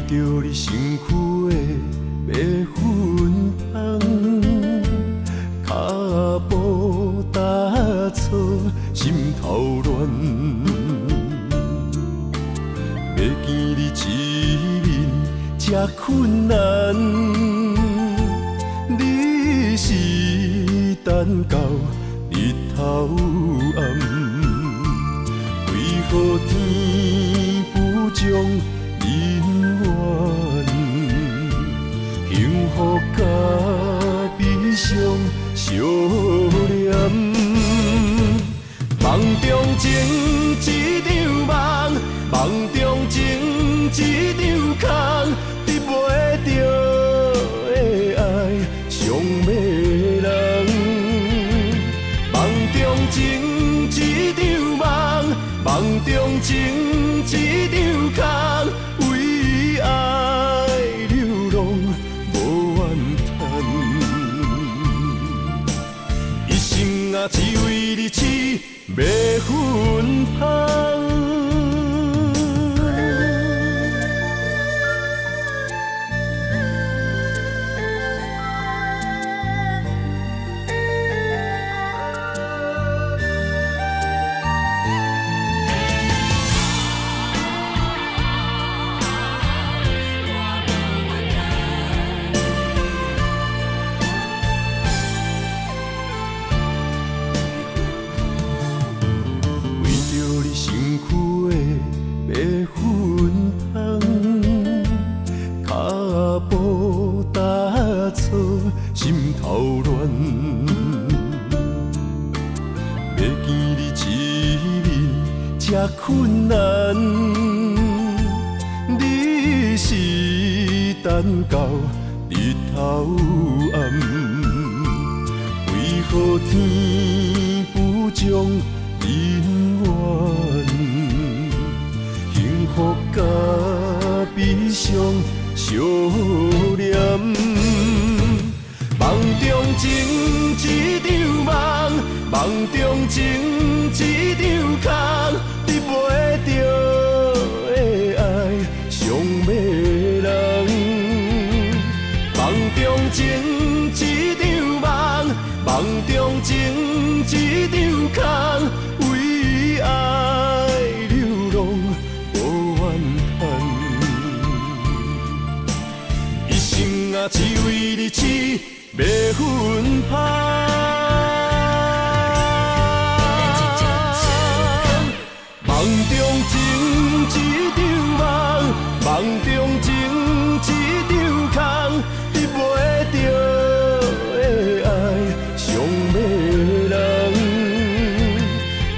着你身躯的白粉香，脚步踏错，心头乱。要见你一面这困难，你是等到日头暗，为何天不将？人缘，幸福甲悲伤相连，梦中情一场梦，梦中情一场空，得袂着的爱上迷人。梦中情一场梦，梦中情一场空。为爱流浪无怨叹，一生啊只为你痴迷魂香。心头乱，要见你一面这困难，你是等到日头暗，为何天不将人缘，幸福甲悲伤相连？梦中情一场梦，梦中情一场空，得袂着的爱上迷人。梦中情一场梦，梦中情一场空，为爱流浪无怨叹，一生啊只为你痴。迷魂香，梦中情一场梦，梦中情一场空，得袂着的爱上迷人。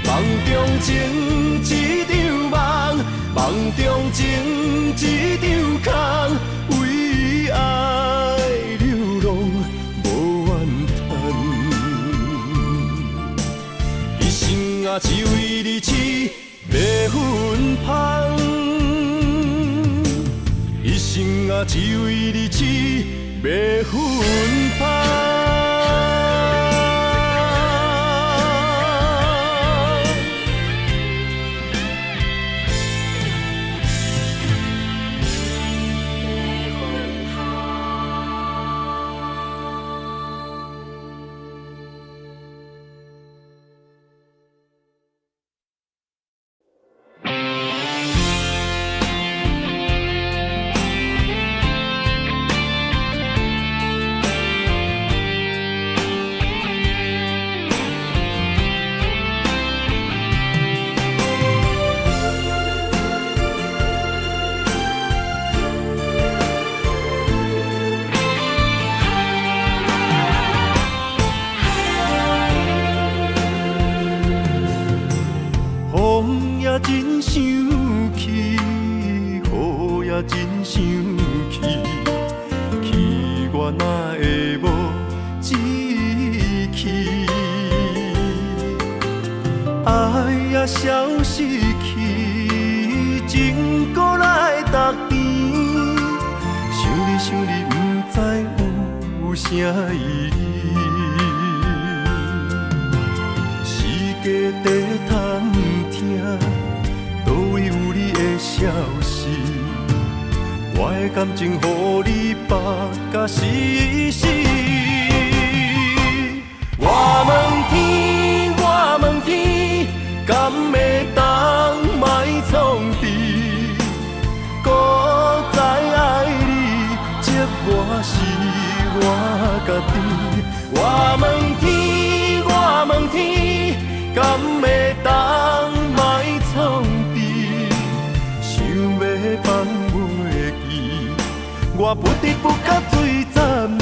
梦中情一场梦，梦中情一场空，为爱流浪。啊，只为你痴迷魂香，一生啊，只为你痴迷魂香。我哪会无志气？爱也消失去，情搁来逐甜。想你想你，不知有啥意义。世界在探听，倒位有你的消息？我的感情，予你绑甲死死。我问天，我问天，敢会当莫创治？搁再爱你，这我是我家己。我问天，我问天，敢会当莫创治？想要放袂记，我不得不甲醉10年。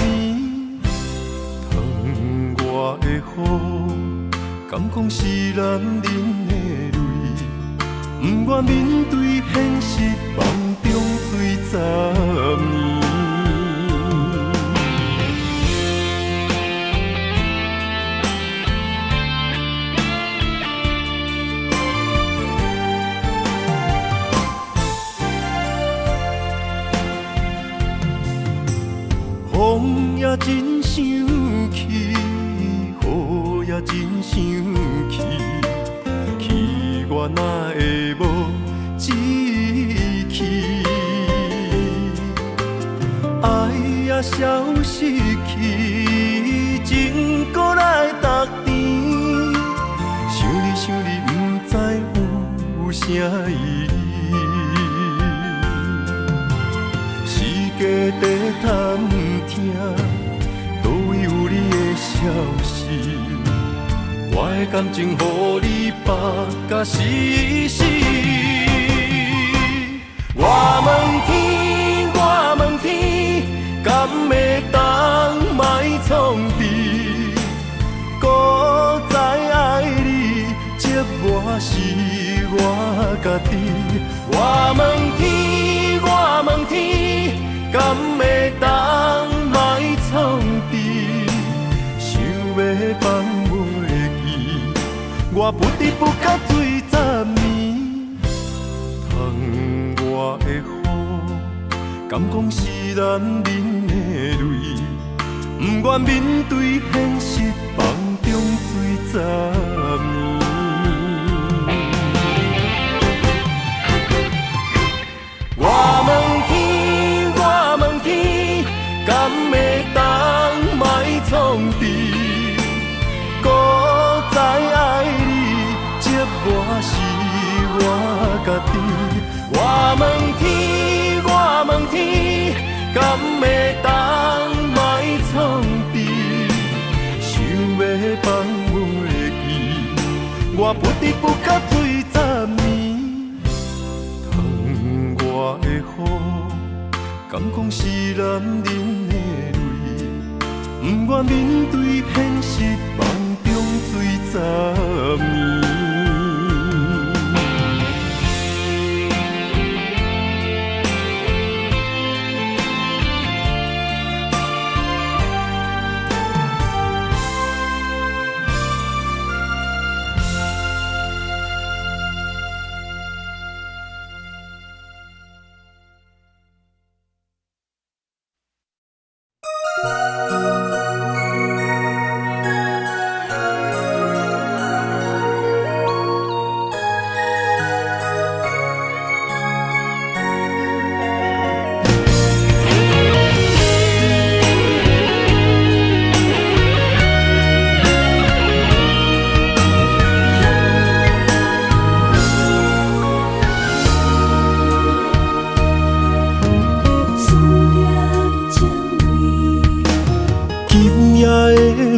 疼我的雨，敢讲是男人的泪？不愿面对现实，梦中醉10年。风也真生气，雨也真生气，气我哪会无志气？爱也消失去，情搁来逐甜。想你想你，不知有啥意义？世界在探听，倒位有你的消息？我的感情，予你绑甲死死。我问天，我问天，敢会当莫创治？搁再爱你，这我是我家己。我问天，我问天，敢会当莫创治？想要放袂记，我不得不甲醉10年。疼我的雨，敢讲是男人的泪？不愿面对现实，梦中醉10年。我问天，我问天，敢会当莫创治？搁再爱你，这我是我家己。我问天，我问天，敢会当莫创治？想要放袂记，我不得不甲醉10年。我的雨，敢讲是男人的泪？不愿面对现实，梦中醉10年。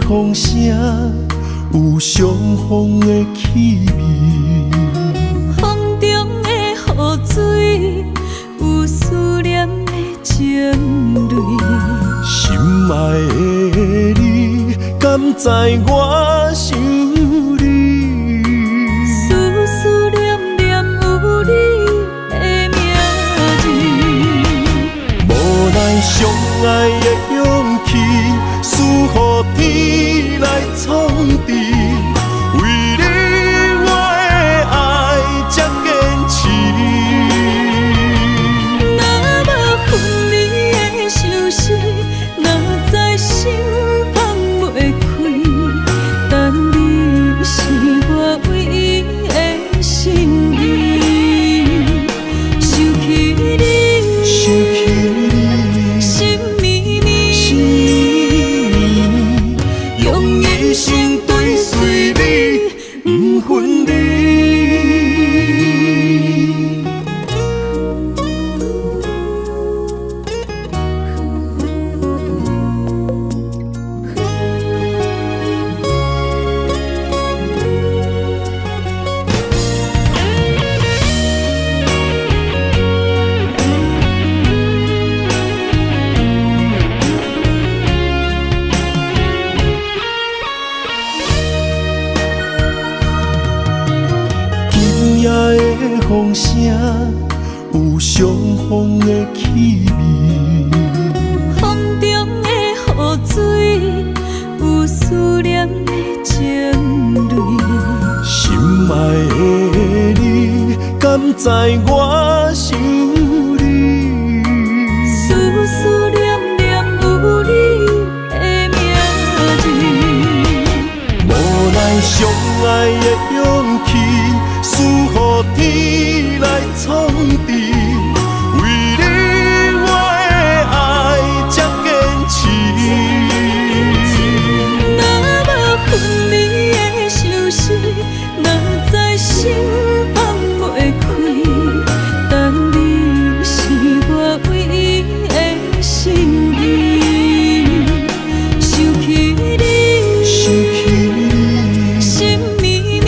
风声有相逢的气味，风中的雨水有思念的情泪。心爱的你，敢知我想你？思思念念有你的名字，无奈相爱的勇风声有相逢的气味，风中的雨水有思念的情泪。心爱的你，敢知我想你？思思念念有你的名字，无奈相爱的勇气，输予天来创治。为你我的爱才坚持。若无分离的相思，哪知心放袂开。但你是我唯一的心意，想起你，想起你，心绵绵，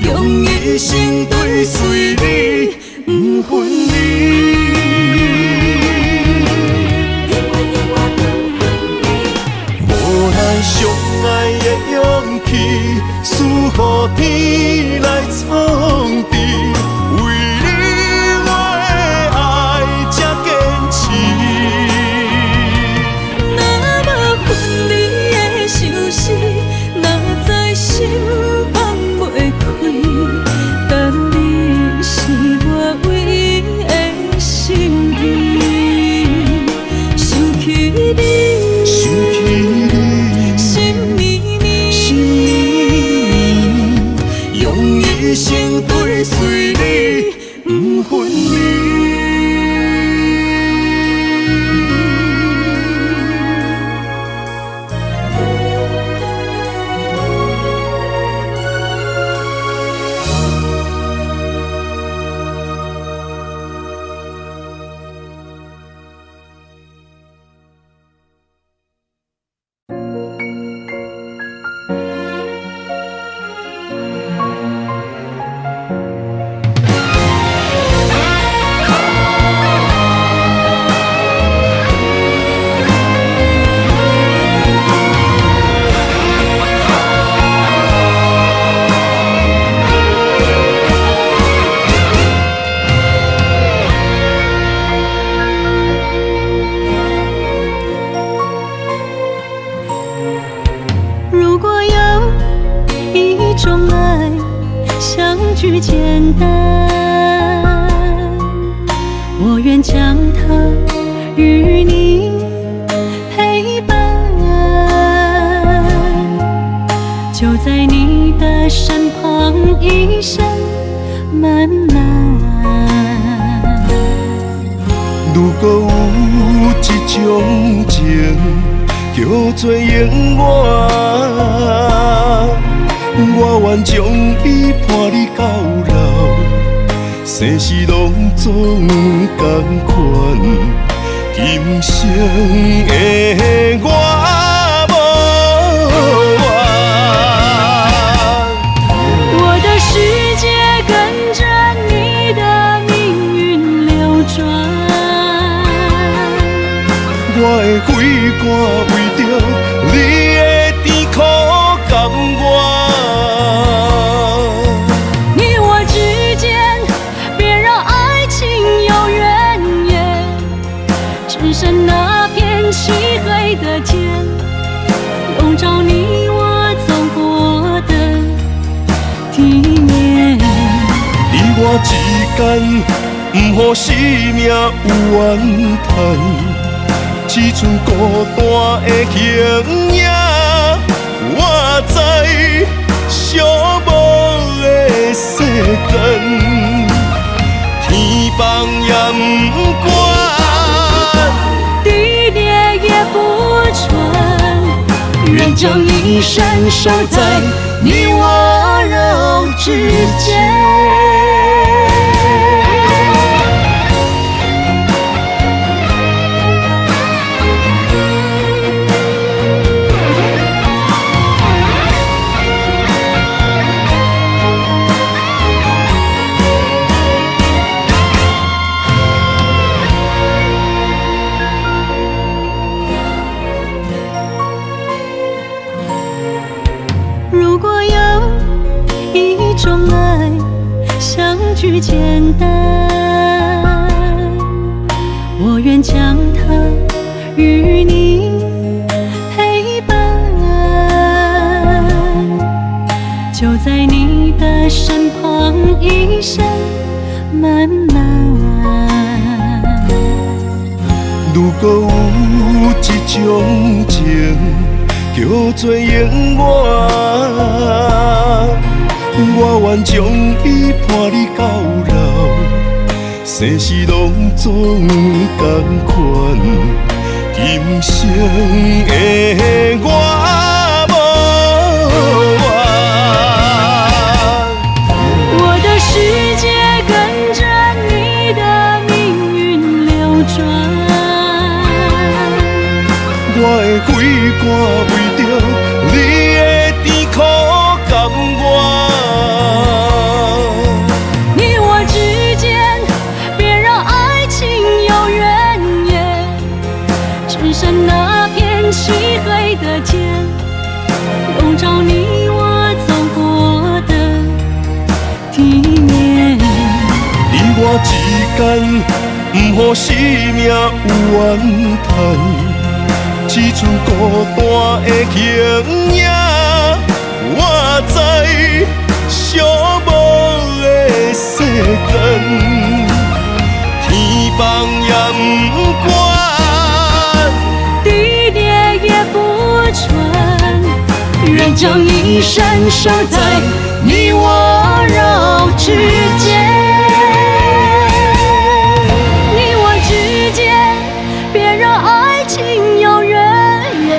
用一生追随你，不分离。无奈相爱的勇气，输予天来创治。为你我的爱才坚持。若无分离的相思，哪知心放袂开。但你是我唯一的心意，想起你，想起你，心绵绵，心绵，用一生追随你，不分离。如果有一种爱，相聚简单，我愿将它与你陪伴，就在你的身旁，一生漫漫。如果有一种情，叫做永远，我愿将伊伴你到老，生死拢总同款。今生的我无怨，我的世界跟着你的命运流转。我的血汗为着你的甜苦甘愿。你我之间，别让爱情有怨言，只剩那片漆黑的天，笼罩你我走过的地面。你我之间，不予生命有怨叹。只剩孤单的形影，我知寂寞的世间，天放也不管，地裂也不穿，愿将一生守在你我肉之间。如果有一种爱，句简单，我愿将它与你陪伴，就在你的身旁，一生漫漫。如果有一种情，叫做永远，我愿将伊伴你到老，生死拢总同款，今生的我无怨。我的世界跟着你的命运流转，我的血汗为着你的甜苦甘愿。你我之间别让爱情有怨言，只剩那片漆黑的街，笼罩你我走过的地面。你我之间，不予生命有怨叹。只剩孤单的形影，我知寂寞的世间，天崩也不管，地裂也不穿，愿将一生守在你我肉之间。你我之间，别让爱情有怨言。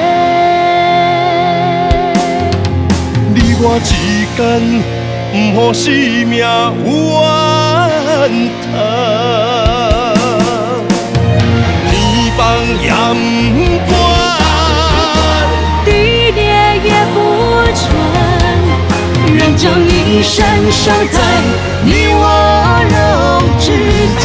你我之间，不予生命有怨叹。天崩也不管，地裂也不穿，愿将一生守在你我肉之间。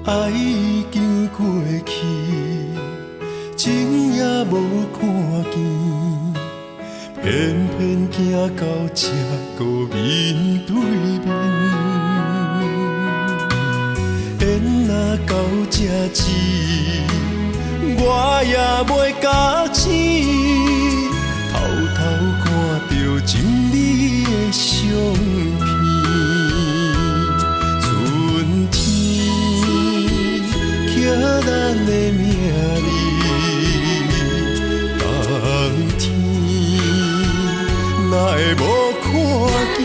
爱已经过去，情也无看见，偏偏行到这个面对面。缘若到这时，我也袂假死，偷偷看到情你的相片。春天刻咱的名字，冬天哪会无看见？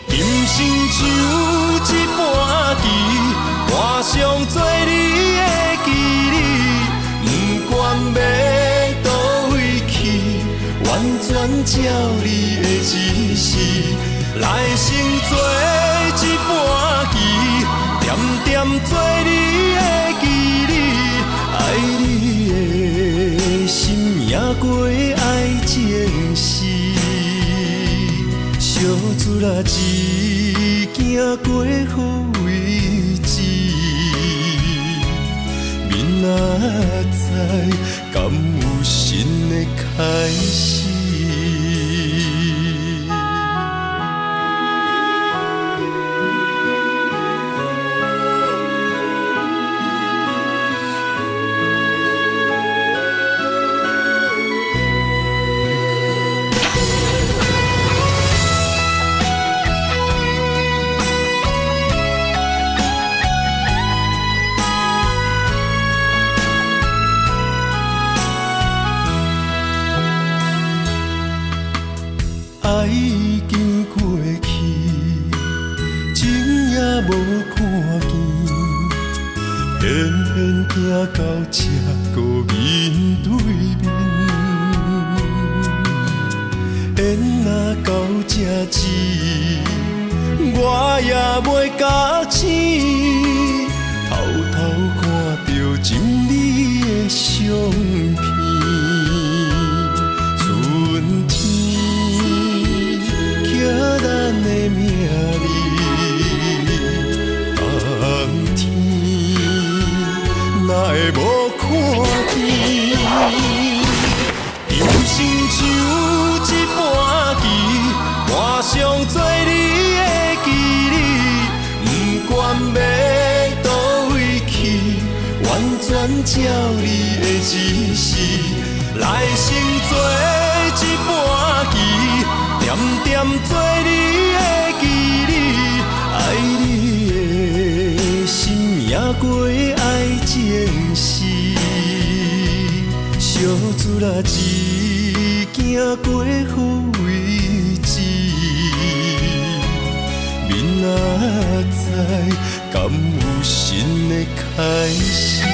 今生只有一半期，换上做你的记忆，不管要倒位去，完全照你的指示，来生做一半期，点点做你的记忆，爱你的心也过爱情诗，小船啊一行过好位置，明仔载敢有新的开始？偏行到这个面对面，缘若到这止，我也袂甲醒，偷偷看到情你的相片。春天刻咱的名字，冬天哪会无看见？人生像一盘棋，换上做你的记忆，不管要倒位去，完全照你的指示，来生做一盘棋，点点做你的记忆，爱你的心也过爱情诗，小子啦一行过好位置，明仔载敢有新的开始？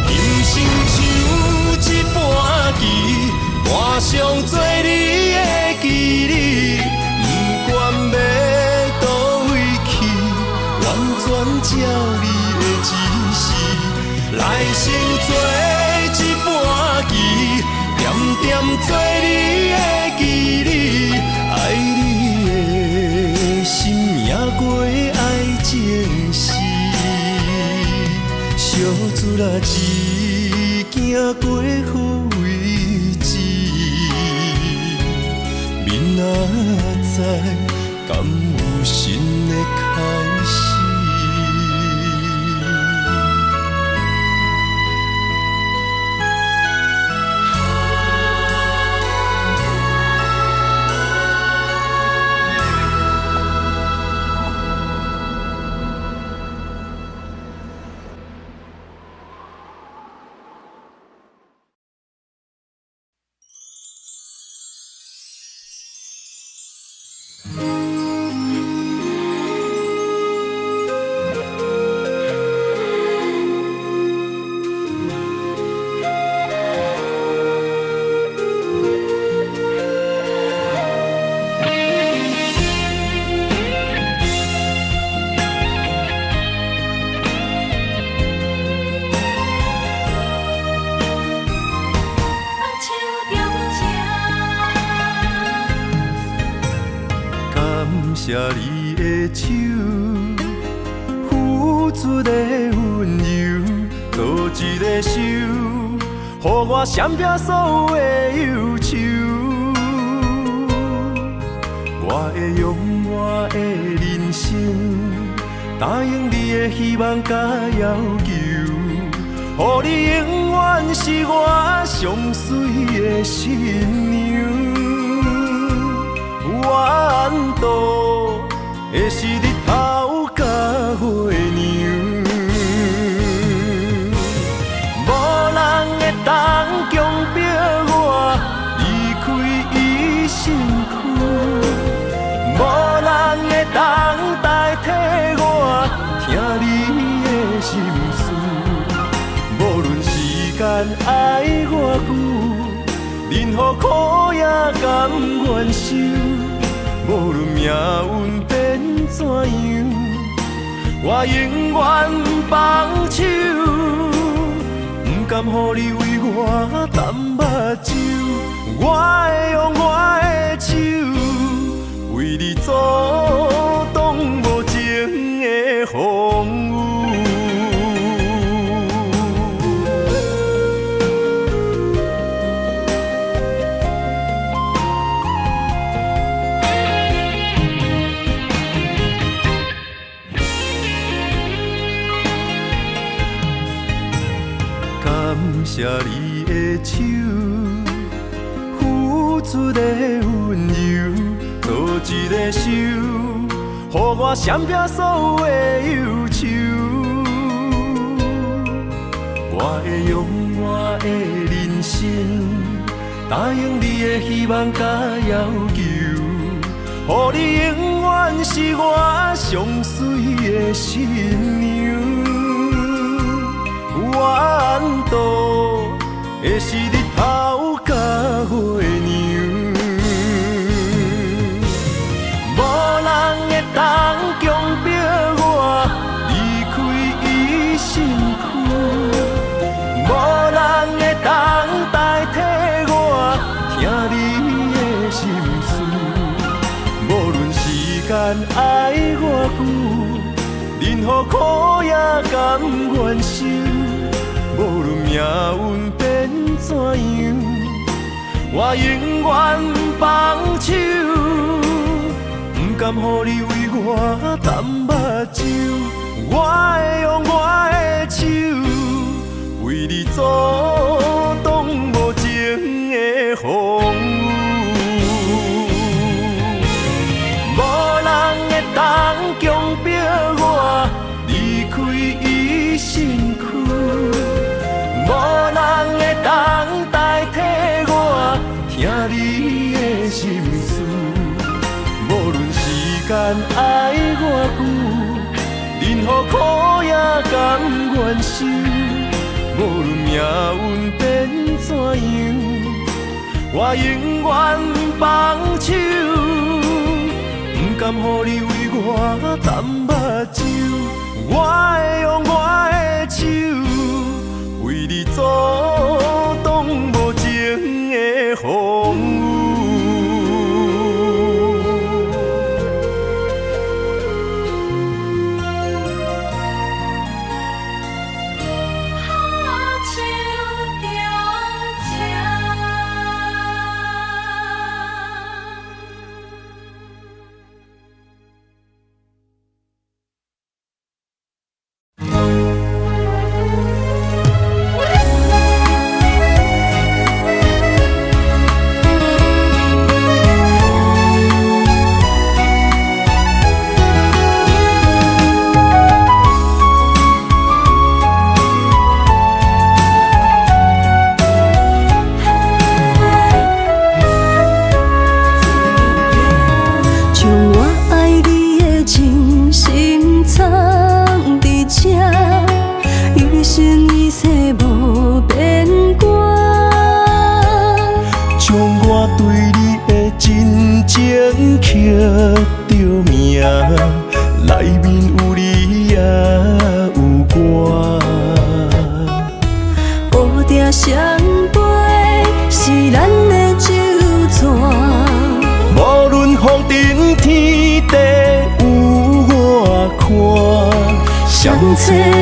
人生像一盘棋，换上做你的记忆，不管要倒位去，完全照你的指示，来生做一盘棋，点点做你的记忆，爱你的心也过爱情诗，小子啦一行过好位置，明仔载敢有新的开始？谢你的手，付出的温柔，做一个手，予我闪避所有的忧愁。我会用我的人生，答应你的希望甲要求，予你永远是我上水的新娘。缘路的是日头甲月亮，无人会当强迫我离开伊身躯，无人会当代替我听你的心事。无论时间爱偌久，任何苦也甘愿受。无论命运变怎样，我永远放手，不甘予你为我淡目睭。我会用我的手，为你阻挡无情的风雨。谢你的手，付出的温柔，做一个手，予我闪避所有的忧愁。我会用我的人生，答应你的希望甲要求，予你永远是我上水的新娘。远渡的是日头甲月亮，无人会当强迫我离开伊身躯，无人会当代替我听你的心事。无论时间爱偌久，任何苦也甘愿受。无论命运变怎样，我永远放手，不甘予你为我淡目睭。我会用我的手，为你阻挡无情的风雨。无人会当强迫我离开伊身躯。无人会当代替我听你的心事，无论时间爱偌久，任何苦也甘愿受。无论命运变怎样，我永远放手，不甘予你为我淡目睭。我会用我的手，为你阻挡无情的风雨。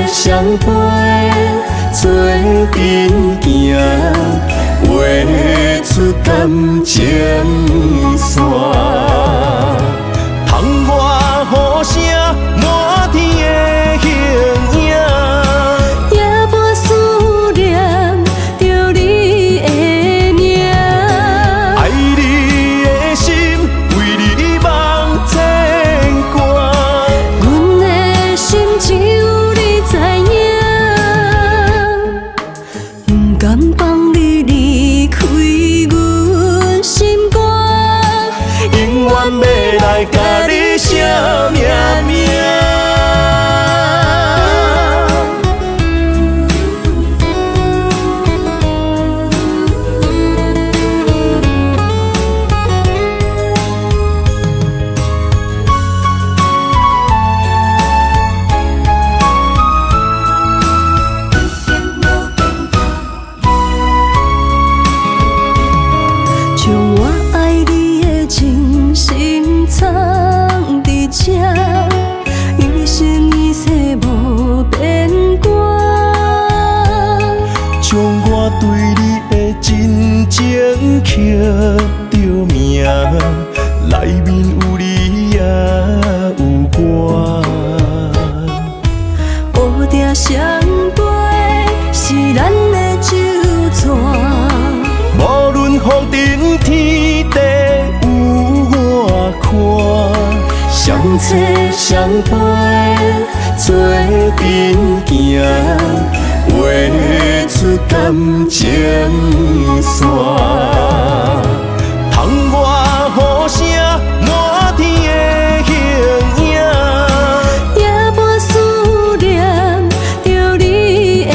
相陪做阵行，画出感情线。窗外雨声满天的形影，夜半思念着你的名。爱你的心为你梦牵挂，阮的心只有你知影。不甘放你离开阮心肝，永远要来甲你写命名。将我爱你的情深藏伫这，一生一世无变卦。将我对你的真情刻着名，内面有你也有我。乌定相陪是咱的酒泉。无论风尘天地有我看，相切相陪做阵行，画出感情线。窗外雨声满天的形影，夜半思念着你的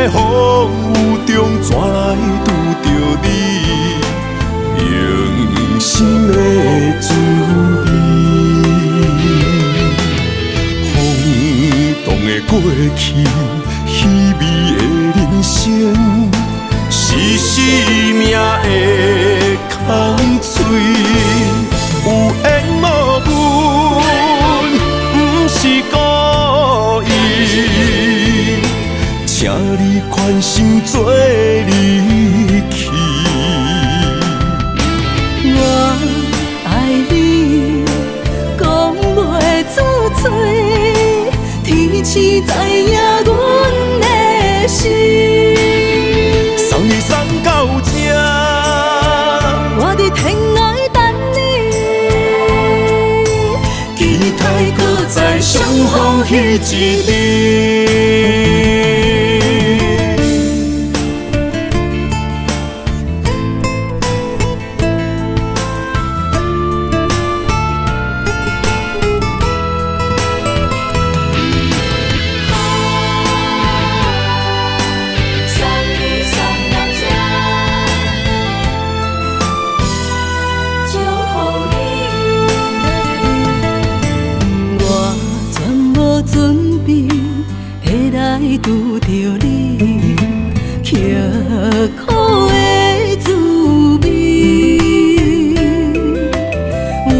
在风雨中怎来拄着你用心的滋味？风动的过去，稀微的人生，是生命的空嘴，有缘无分，不是故意，请你宽心做离去。我爱你，讲袂出嘴，天赐知影阮的心。送你送到这，我伫天涯等你，期待搁再相逢彼一日。拄着你，刻苦的滋味，有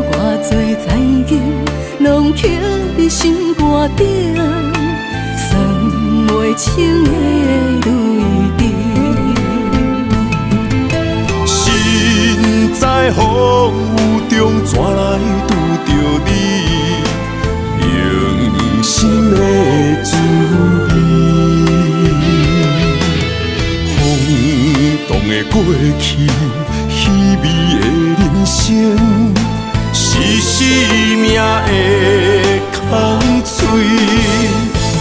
偌多残景，拢刻伫心肝顶，算袂清的泪滴。心在风雨中怎来拄着你用心的滋味？风动的过去，稀微的人生，是生命的空嘴，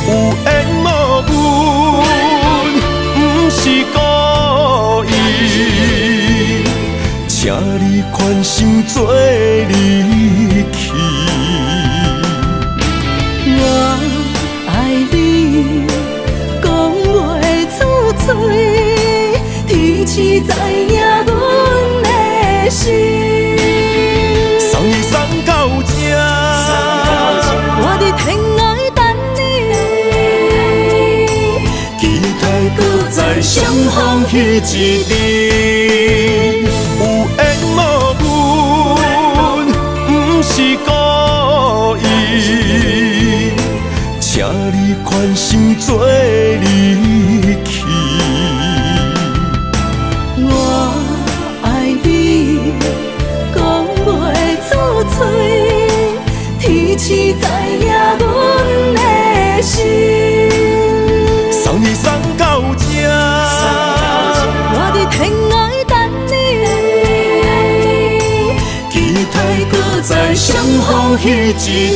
有缘无分，不是故意，请你宽心做离去。我爱你，讲袂出嘴，天赐知影阮的心。送你送到这，我伫天涯等你，期待搁再相逢彼一日。有缘无分，不是故意，请你宽心做离去。我爱你，讲袂出嘴，天赐知影阮的心。送你送到这，我伫天涯等你，期待搁再相逢彼一日。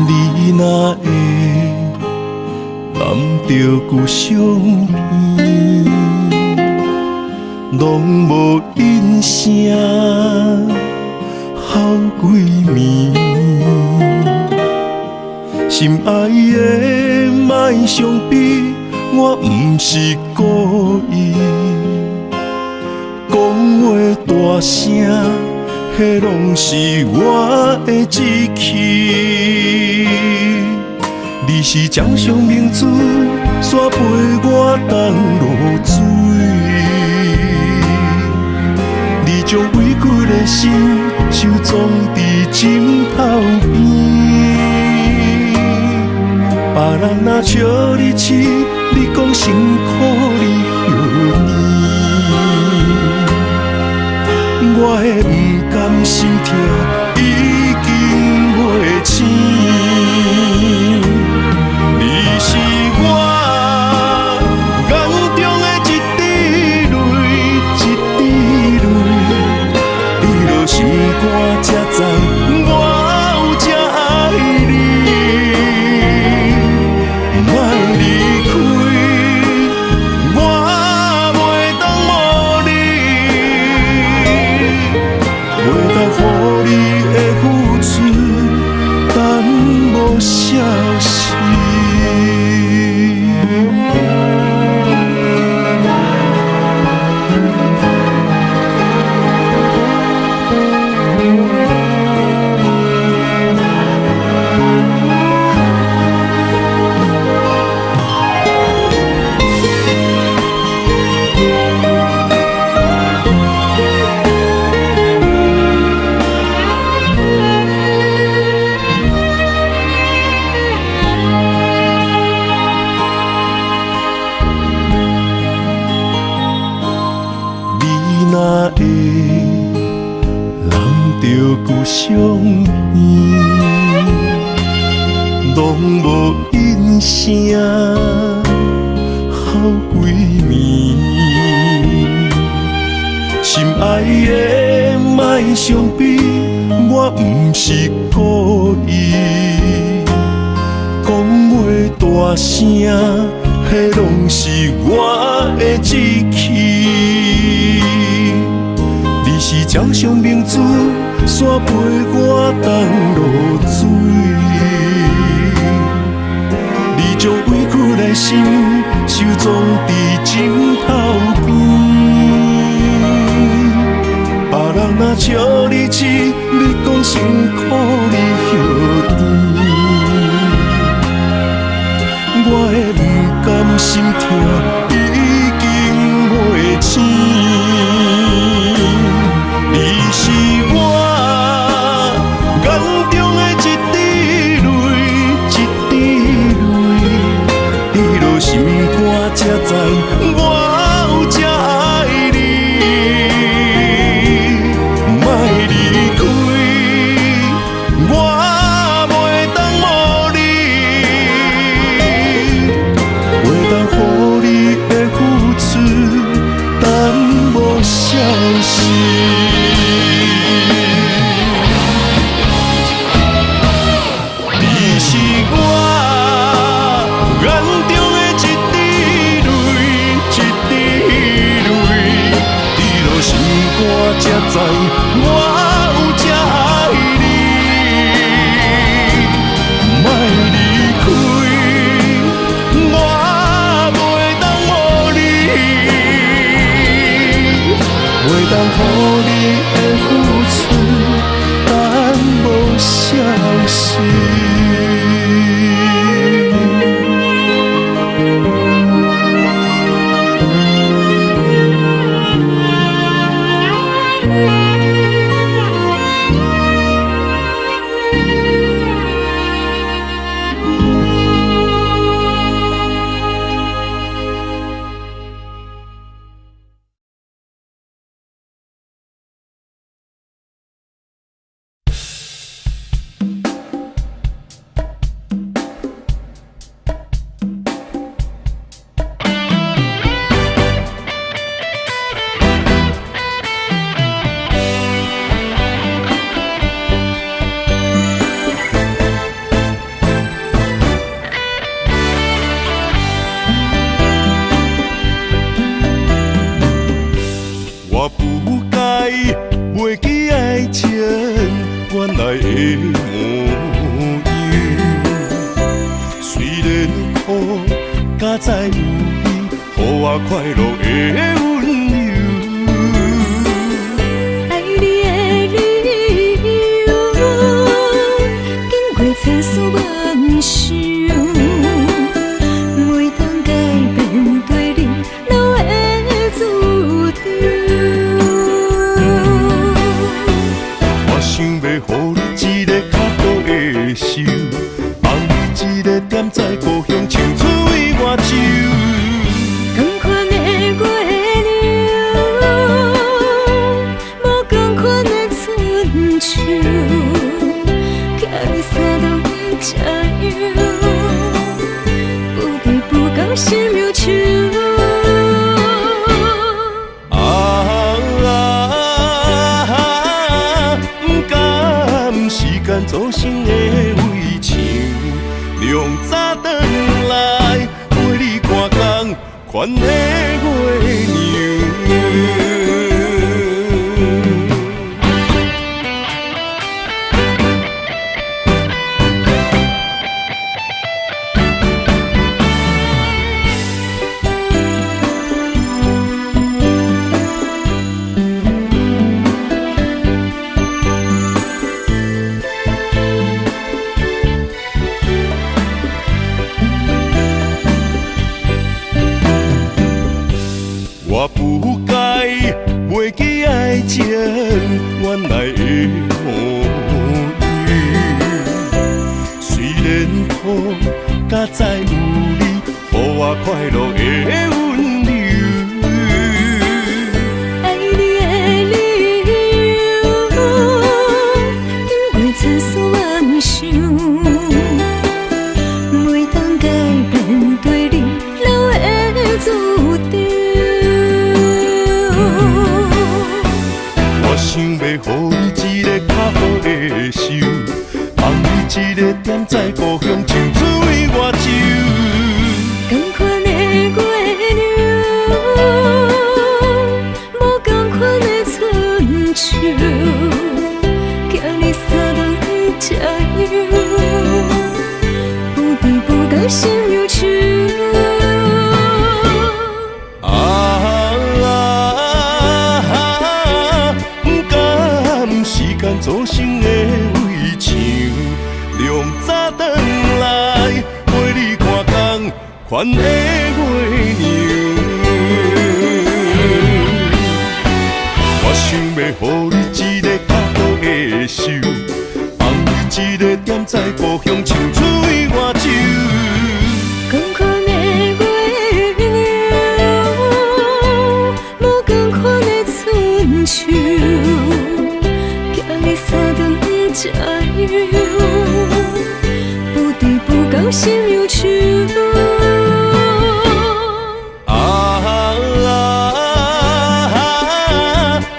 你若会揽着旧相片，拢无音声，好几暝。心爱的，莫伤悲，我不是故意。讲话大声，迄拢是我的志气。你是掌上明珠，煞陪我东落水。你将委屈的心收藏伫枕头边。别人若笑你痴，你讲辛苦你休年。我的不甘心痛已经袂醒。你是我眼中的一滴泪，一滴泪。你若心肝才知我有这爱你。莫离开，我袂当无你，袂当予你的付出等无消息。旧相依，拢无因声好几暝。心爱的莫伤悲，我不是故意。讲话大声，迄拢是我的志气。你是掌上明珠，煞陪我东落水。你将委屈的心收藏伫枕头边。别人若笑你痴，你讲辛苦你休甜。我的不甘心痛已经袂醒。你是我眼中的一滴泪，一滴泪。你落心肝才知我有这爱你。莫离开，我袂当无你，袂当予你的付出等无消息。我才知我有这爱你，莫离开，我袂当无你，袂当予你的付出等无消息。我不该袂记爱情原来的模样，虽然苦，加在有你，予我快乐的温柔。爱你的理由，经过千丝万绪，个点在故乡唱出伊外州。同款的月亮，无同款的春秋，寄你山东这样，不离不讲心忧愁。祖先的围墙，凉早转来陪你看工，款的月娘。我不该袂记爱情原来的模样，虽然苦，甲再有你，予我快乐的温柔。爱你的理由，因为千丝万想，每当改变对你留的注定。我想要予你一个较好的手，放你一个点在故乡唱出伊外州。同款的月亮，无同款的春秋，寄你山东这样，不离不讲心忧愁。祖先的围墙，凉早转来陪你看工，款的月娘。我想要予你一个较好的手，放你一个点在故乡唱出伊外州。同款的月亮，无同款的春秋。你山东这样，不离不讲心忧愁。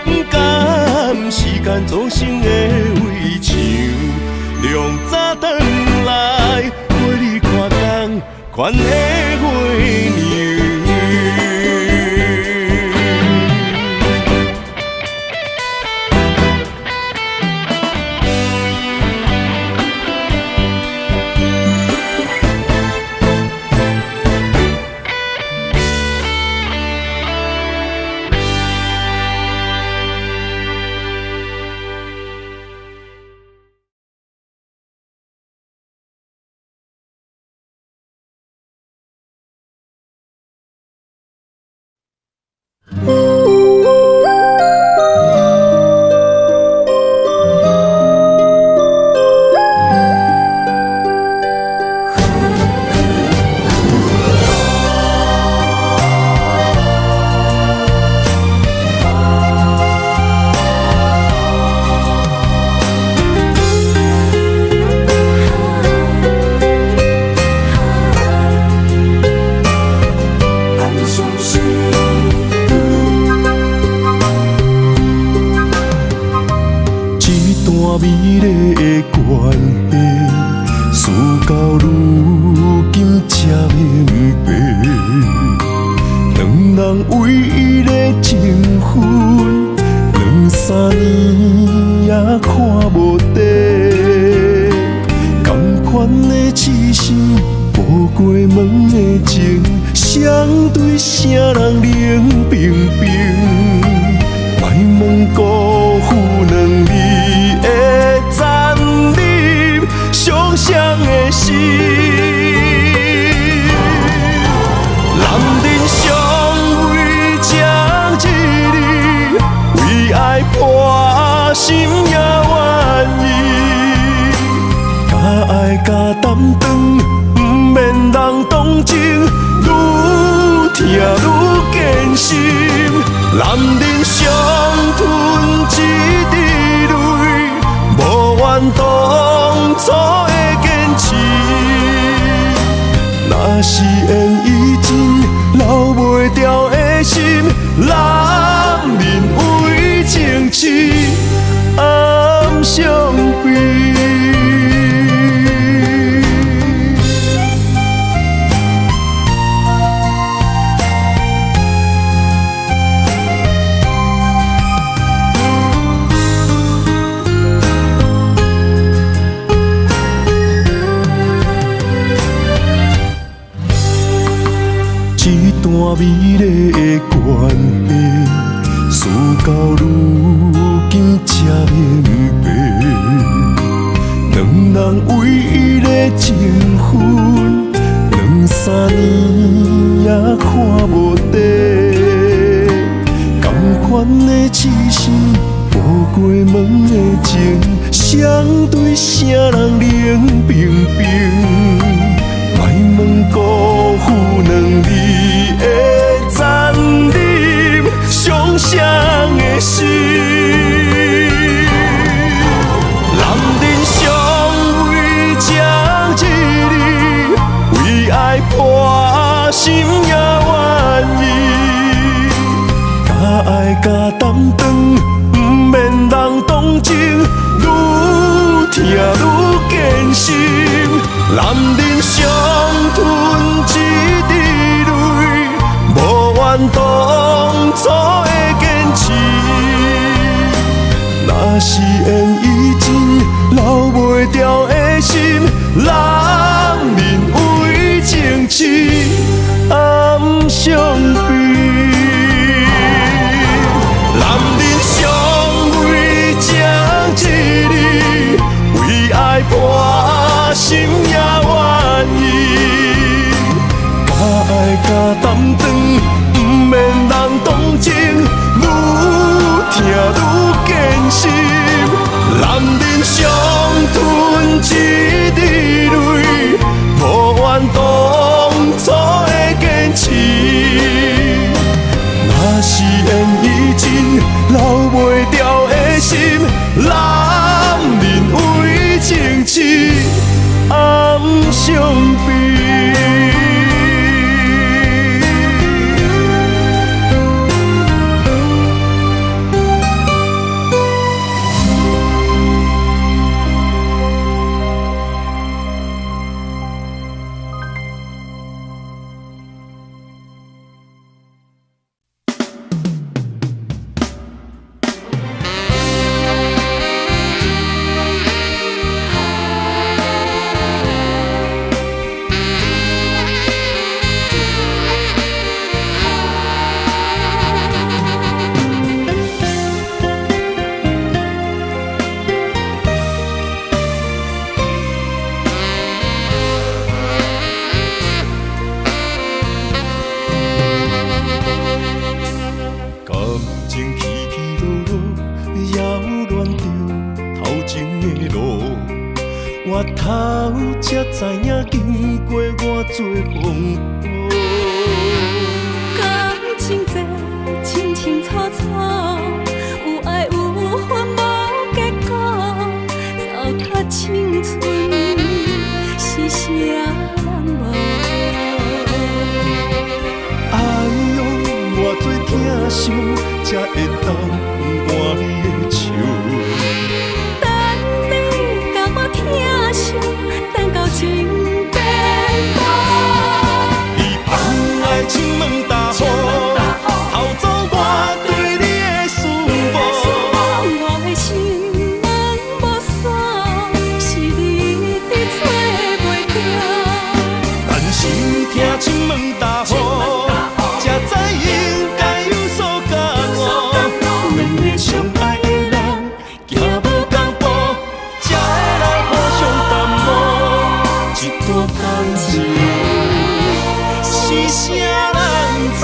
不甘时间造成的围墙，凉早转来陪你看工，款的月娘。美丽的关系，事到如今才明白，两人为伊的情分，2、3年也看无底。同款的痴心，无过门的情，相对啥人冷冰冰？莫问辜负两字的残忍，伤谁的心？人人相为这一日，为爱破心也愿意，甲爱甲担当。男人伤吞一滴泪，无怨当初的坚持。若是缘已尽，留袂住的心，男人为情痴，暗伤悲。一段美丽的关系，事到如今才明白，两人为伊的情分，2、3年也看无底。同款的痴心，步过门的情，相对啥人冷冰冰？莫问辜负两字的残忍，伤谁的心？男人尚为这一日，为爱破心也愿意。假爱假担当，不免人同情，愈听愈艰辛。男人伤吞一滴泪，无怨当初的坚持。若是缘已尽，留袂住的心，男人为情痴，暗伤悲。男人尚为这一日，为爱破心也愿意。假爱假担当，不免人同情，愈听愈艰辛。男人伤吞一滴泪，无怨当初的坚持。若是缘已尽，留袂住的心，男人为情痴，暗伤悲。我头才知影，经过偌多风雨。感情这清清楚楚，有爱有恨无结果，糟蹋青春是啥人无？哎呦，偌多疼伤，才会当换你的手。等到情变薄，伊放爱亲门大雨，偷走我对你的思慕。我的心门无锁，是你伫找袂着。但是听亲门大雨，才知应该有所感悟。两个相爱的人，行无同步，才会来互相淡漠。一段感情是啥人错？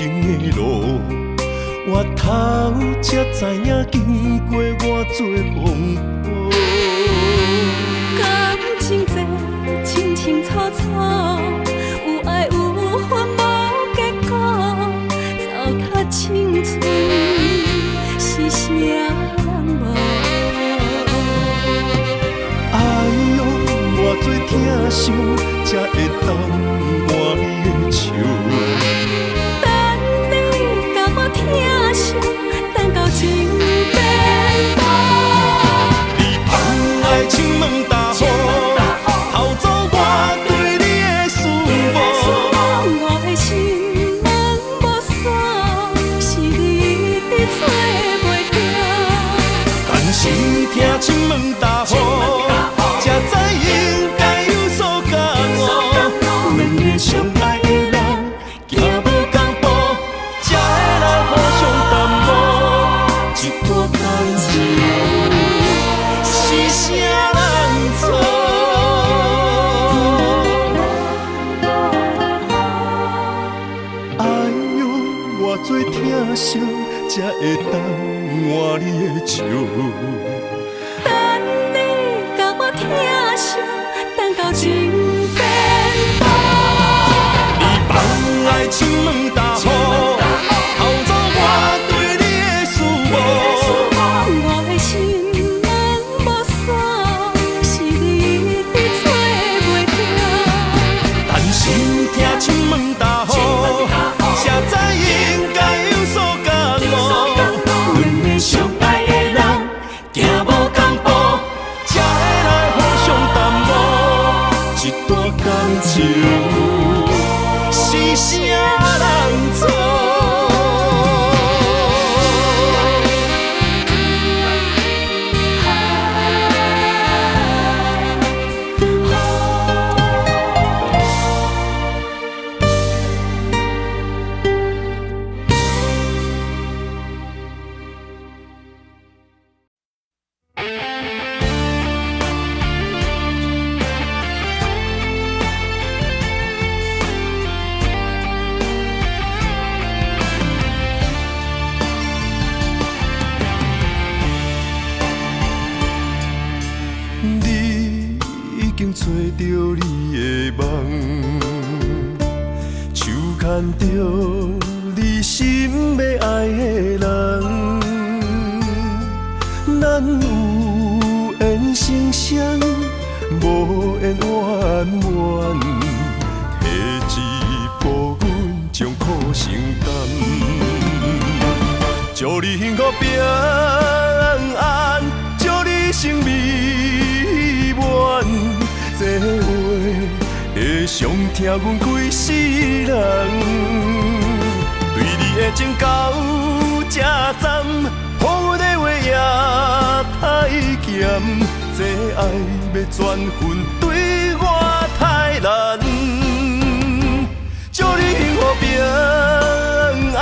情的路，我头才知影经过偌多风波。感情这清清楚楚，有爱有恨无结果，糟蹋青春是啥人无？哎呦，偌多疼伤，才会当换你的手。等你甲我疼惜，等到情变薄。你放爱情问大雨，偷走我对你的思慕。我的心门无锁，是你找袂着。但是听情问大雨，才知应该有所感悟。两个相爱的人，行无共步，才会来互相淡薄。一段感情是啥人错？哎呦，偌多疼惜，才会当换你的手。等你甲我疼惜，等到情变薄。你放爱情问大雨，偷走我对你的思慕。我的心门无锁，是你找袂着。但是听情问大雨，才知应该有所感悟。两个相爱的人，行无共步，才会来互相淡薄。一段感情是啥人错？你已经找到你的梦，手牵着你心要爱的人，咱有缘成双，无缘怨怨，提一步阮将苦承担，祝你幸福平安，祝你生美满，这话会伤疼阮规世人。对你的情到这站，予阮的话也太咸，这爱要转分对我太难。祝你幸福平安，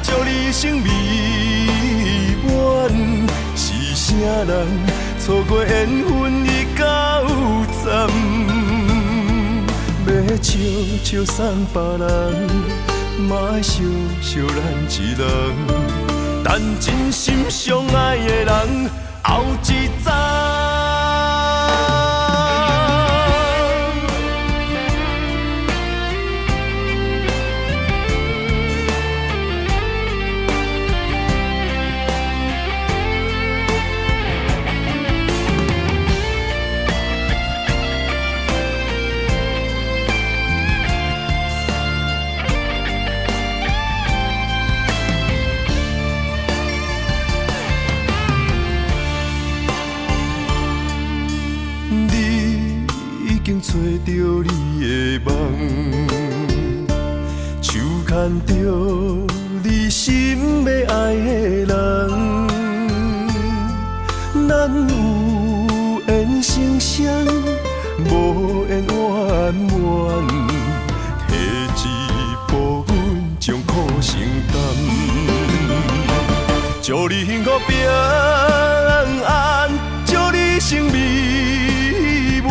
祝你生美满，是啥人错过缘分已到站？要笑笑送别人，嘛爱惜惜咱一人，等真心相爱的人后一站。已经找到你的梦，手牵着你心要爱的人，咱有缘成双，无缘怨怨，提一步阮将苦承担，祝你幸福平安，祝你生美满，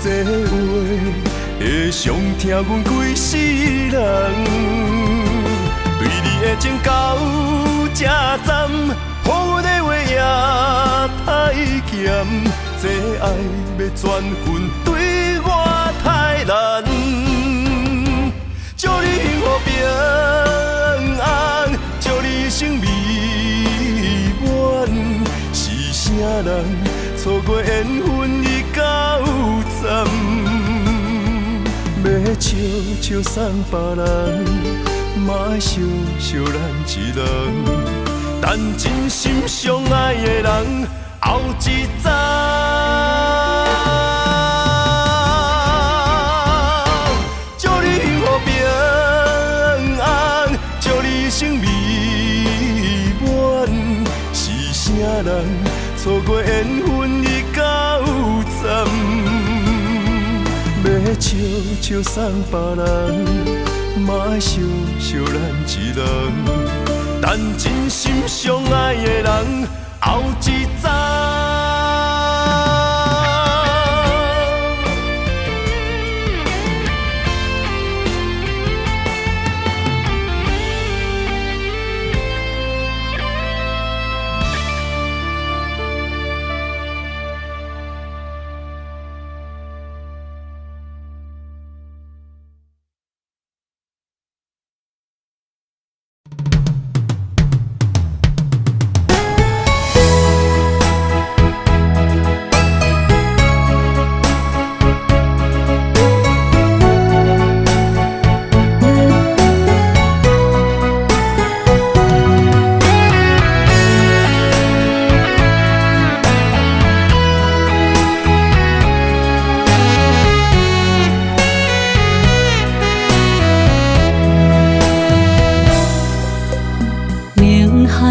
这话会伤疼阮规世人。的情到这站，予阮的话也太咸，这爱要转分对我太难。祝你幸福平安，祝你生美满。是啥人错过缘分已到站？要笑笑送别人，嘛爱想想咱一人。但真心相爱的人，后一站。祝你幸福平安，祝你生美满。是啥人错过缘分已到站？要笑笑送别人，嘛爱想想咱一人。但真心相爱的人，后一站。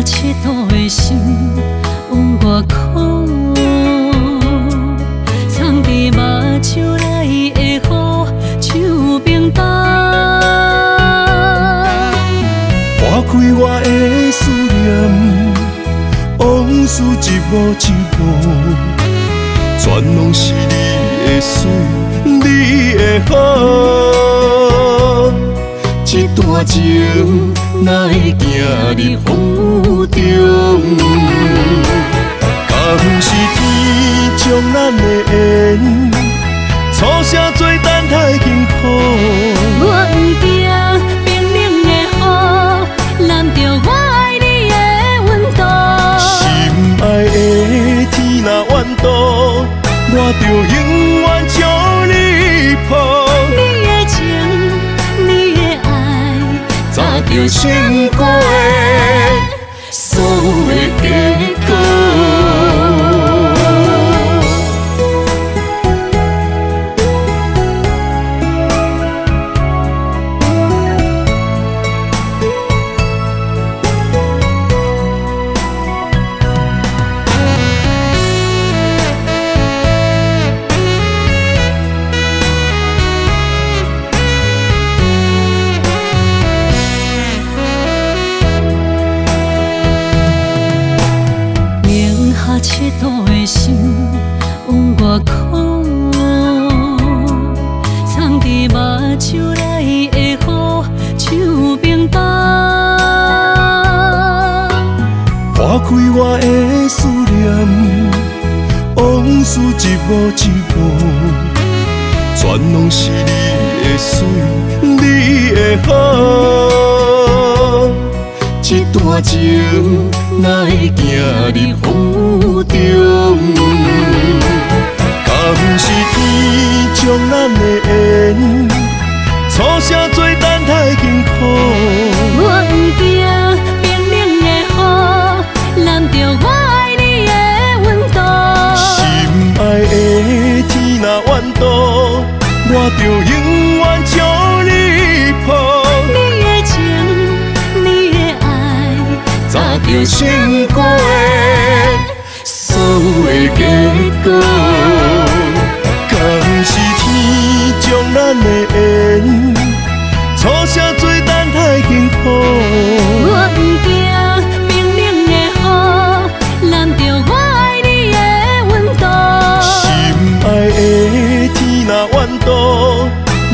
佚佗的心往外哭，藏伫目睭内的雨，手冰冻。划开我的思念，往事一幕一幕，全拢是你的水，你的好。这段情哪会行入风雨中？敢不是天将咱的缘，初声做等待幸福。我不惊冰冷的雨，淋着我爱你的温度。心爱的天若怨妒，我就永远将你抱。你的情，你的爱，早就想过的所有的结果。佚佗的心往外哭，藏伫目睭内的雨，手冰冻。划开我的思念，往事一幕一幕，全拢是你的水，你的好。这段情哪会行入风雨中？敢不是天将咱的缘，初声做等待幸福。我不惊冰冷的雨，淋着我爱你的温度。心爱的天若怨妒，我就永远将你抱。你的情，你的爱，早就想过的所有的结果。敢不是天将咱的缘，初声做等待幸福。我不惊冰冷的雨，淋着我爱你的温度。心爱的天若怨妒，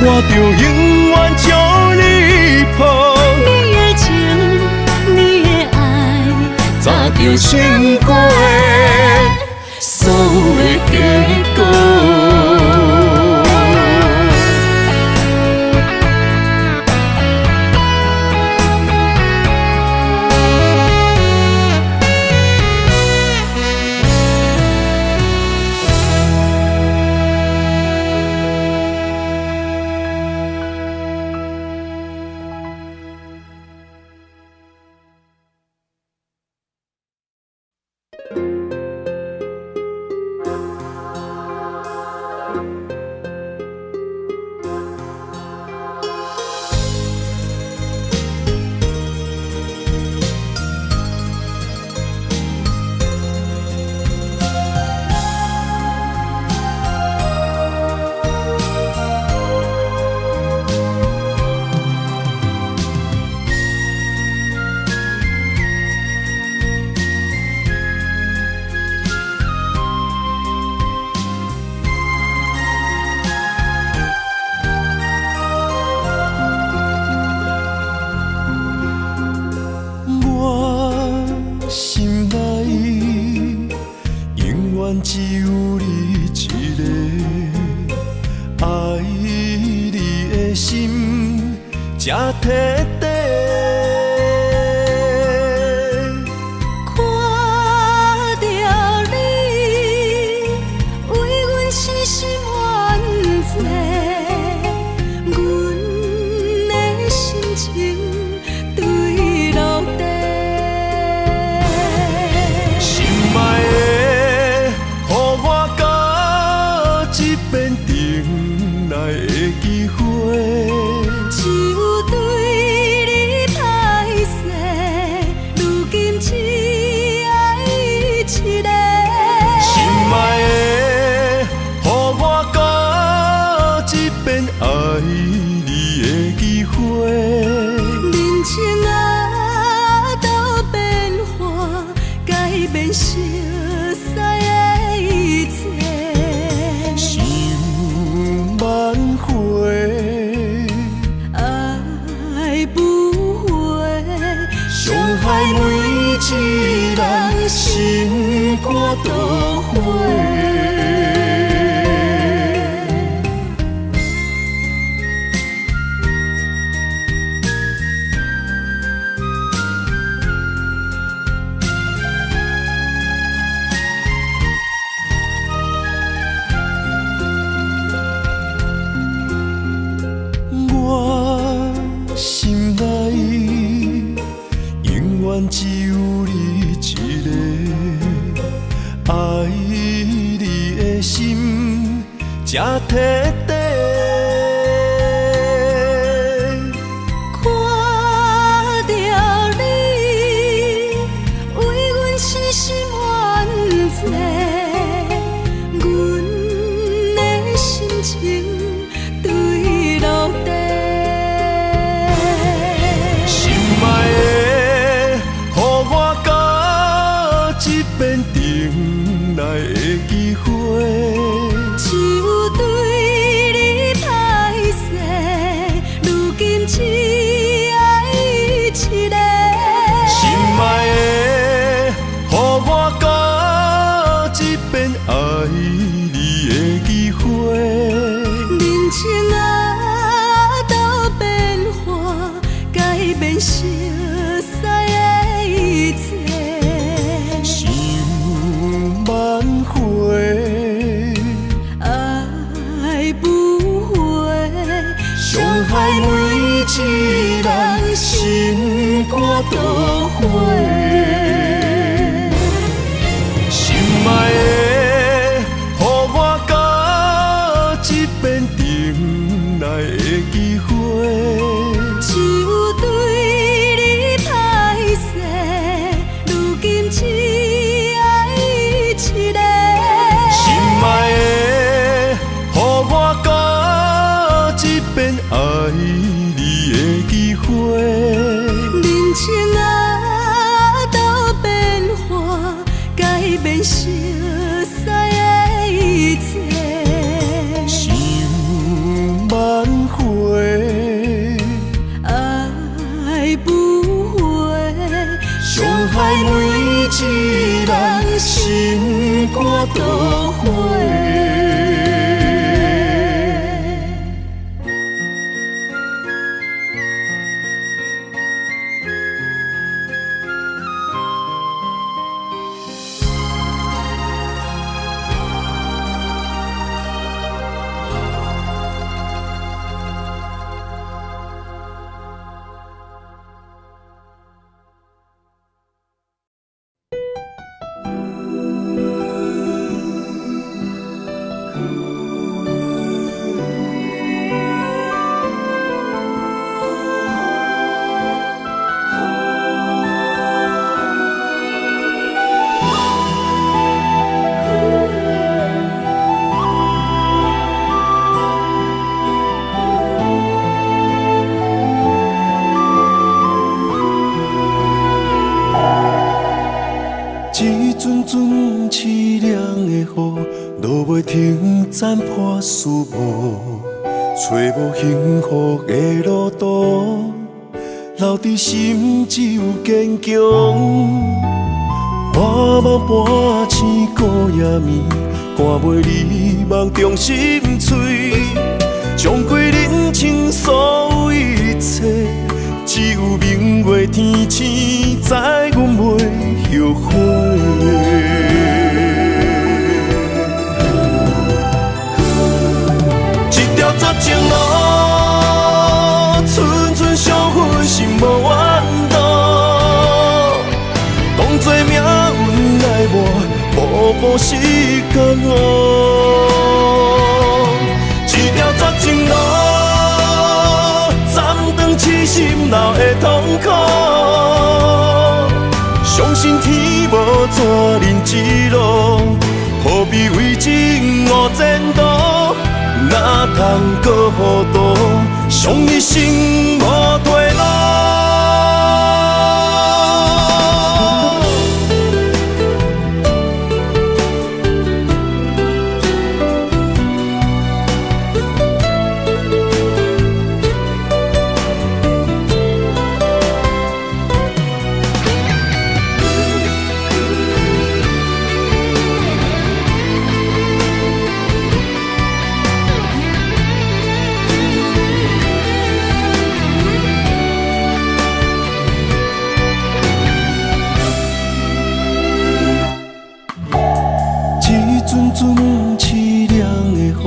我就永远将你抱。你的情，就成果的所有的结果。只有你一个，爱你的心才徹底。看到你，為阮深深怨罪，阮的心情對落地。心愛的，予我甲一遍重來的機會。只有對你歹勢，如今只愛一個。心愛的，予我甲一遍愛你的機會。人情啊，都變化，改變熟悉的一切。想挽回，愛不回，傷害每一人心肝都會。我心內永遠只有你一個，愛你的心才徹底。看到你，為阮深深怨罪，阮的心情對落地。心愛的，予我甲一遍重來的機會。只有對你歹勢，如今只愛一個。心愛的，予我甲一遍愛你的機會。人情啊，都變化，改變熟悉的一切。想挽回，愛不回，傷害每一人心肝都會。心愛的，予我甲一遍重來的機會。只有對你歹勢，如今只愛一個。心愛的，予我甲一遍愛你的機會。人情啊，倒回。一阵阵凄凉的雨，落袂停，斩破思无，找无幸福的路途，留伫心只有坚强。半梦半醒孤夜眠，赶袂离梦中心碎，将归人生所有一切，只有明月天星知阮袂后悔。一条绝情路，寸寸相分，心无怨妒。当作命运来磨，步步是甘愿。一条绝情路，斩断痴心闹的痛苦。相信天无绝人之路，何必为情误前途？哪通搁糊涂，伤一生无退路。阵阵凄凉的雨，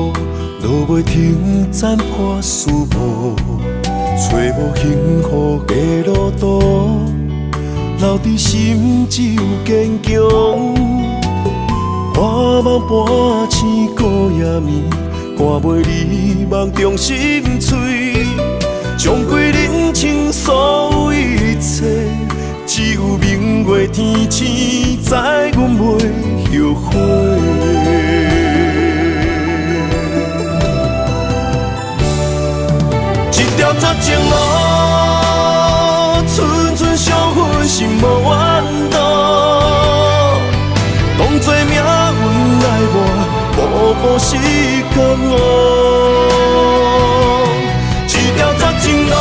落袂停，斩破思无，找无幸福的路途，留伫心只有坚强。半梦半醒孤夜眠，赶袂离梦中心碎，将归人生所有一切，只有明月天星知阮袂后悔。一条绝情路，寸寸相分，心无怨妒。当作命运来磨，步步是甘愿。一条绝情路，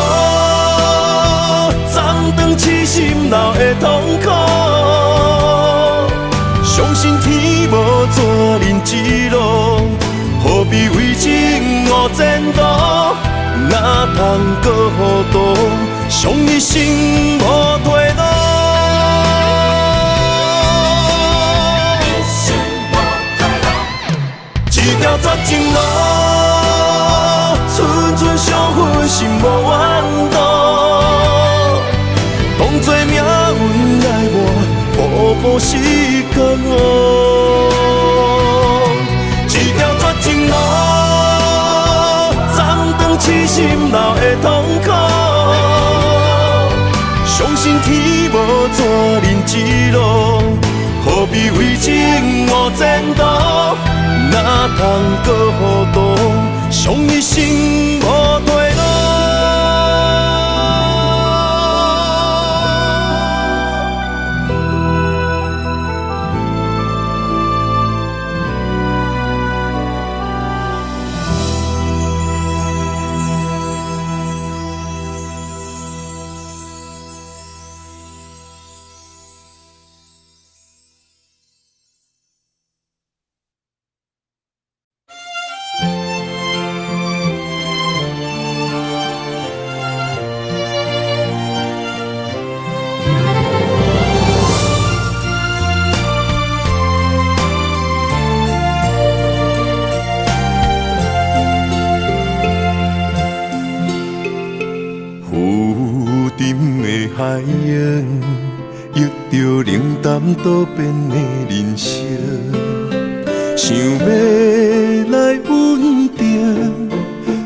斩断痴心闹的痛苦。相信天无绝人之路，何必为情误前途？哪通搁糊涂，伤一生无退路。一条绝情路，寸寸相分，心无怨妒。当作命运来磨，步步是甘愿。一条绝情路，痴心闹的痛苦，相信天无绝人之路，何必为情误前途？哪通搁糊涂，伤一生无退路。用，遇着冷淡多变的人生，想要来稳定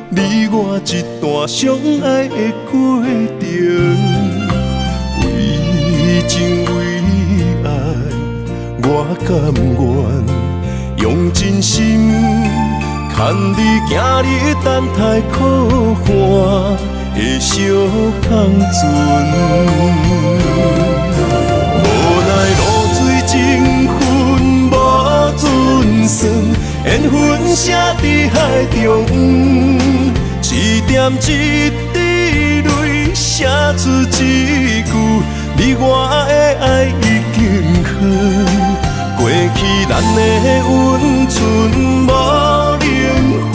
你我一段相爱的过程。为情为爱，我甘愿用真心牵你行你等待苦寒的小香船。无奈露水情分无准算，缘分写伫海中，一点一滴泪写出一句，你我的爱已经远。过去咱的温存无灵魂，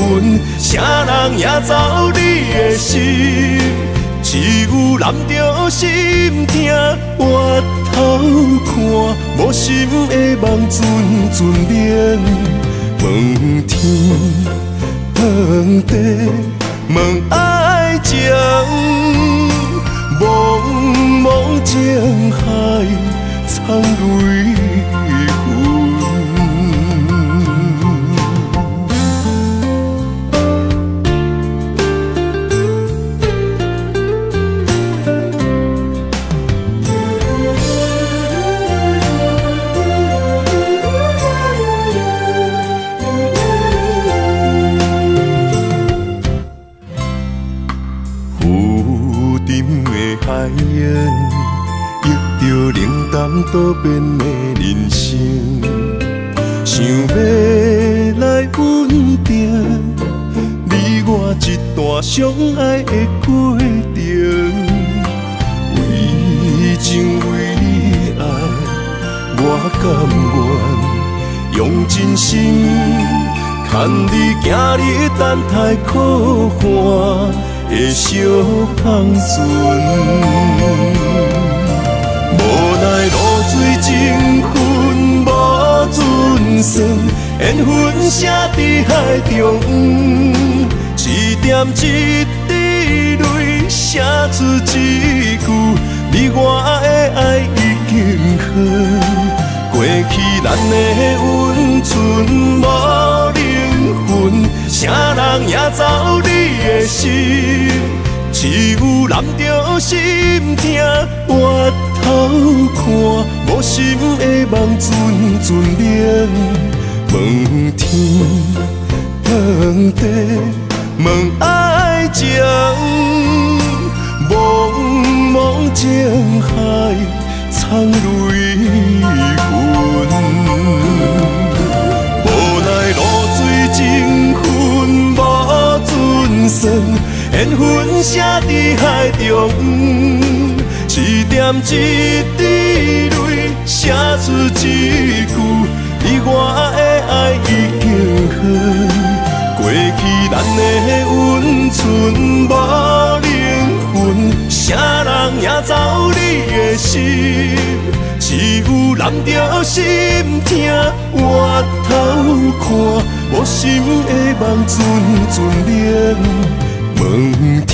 啥人也走你的心，只有揽着心痛回头看，无心的梦阵阵冷。问天问地问爱情，茫茫情海藏泪痕。海洋，遇着冷淡多变的人生，想要来稳定你我一段相爱的过程。为情为爱，我甘愿用真心牵你行你等待苦寒的小香船。无奈露水情分无准算，缘分写伫海中，一点一滴泪写出一句，你我的爱已经远。过去咱的温存无灵魂，啥人也走你的心，只有揽着心痛回头看，无心的梦阵阵冷。问天问地问爱情，茫茫情海藏泪痕。无奈露水情分无准算，缘分写伫海中，一点一滴泪写出一句，你我的爱已经远。过去咱的温存无灵魂，啥人也走你的心，只有揽着心痛回头看，无心的梦阵阵冷。问天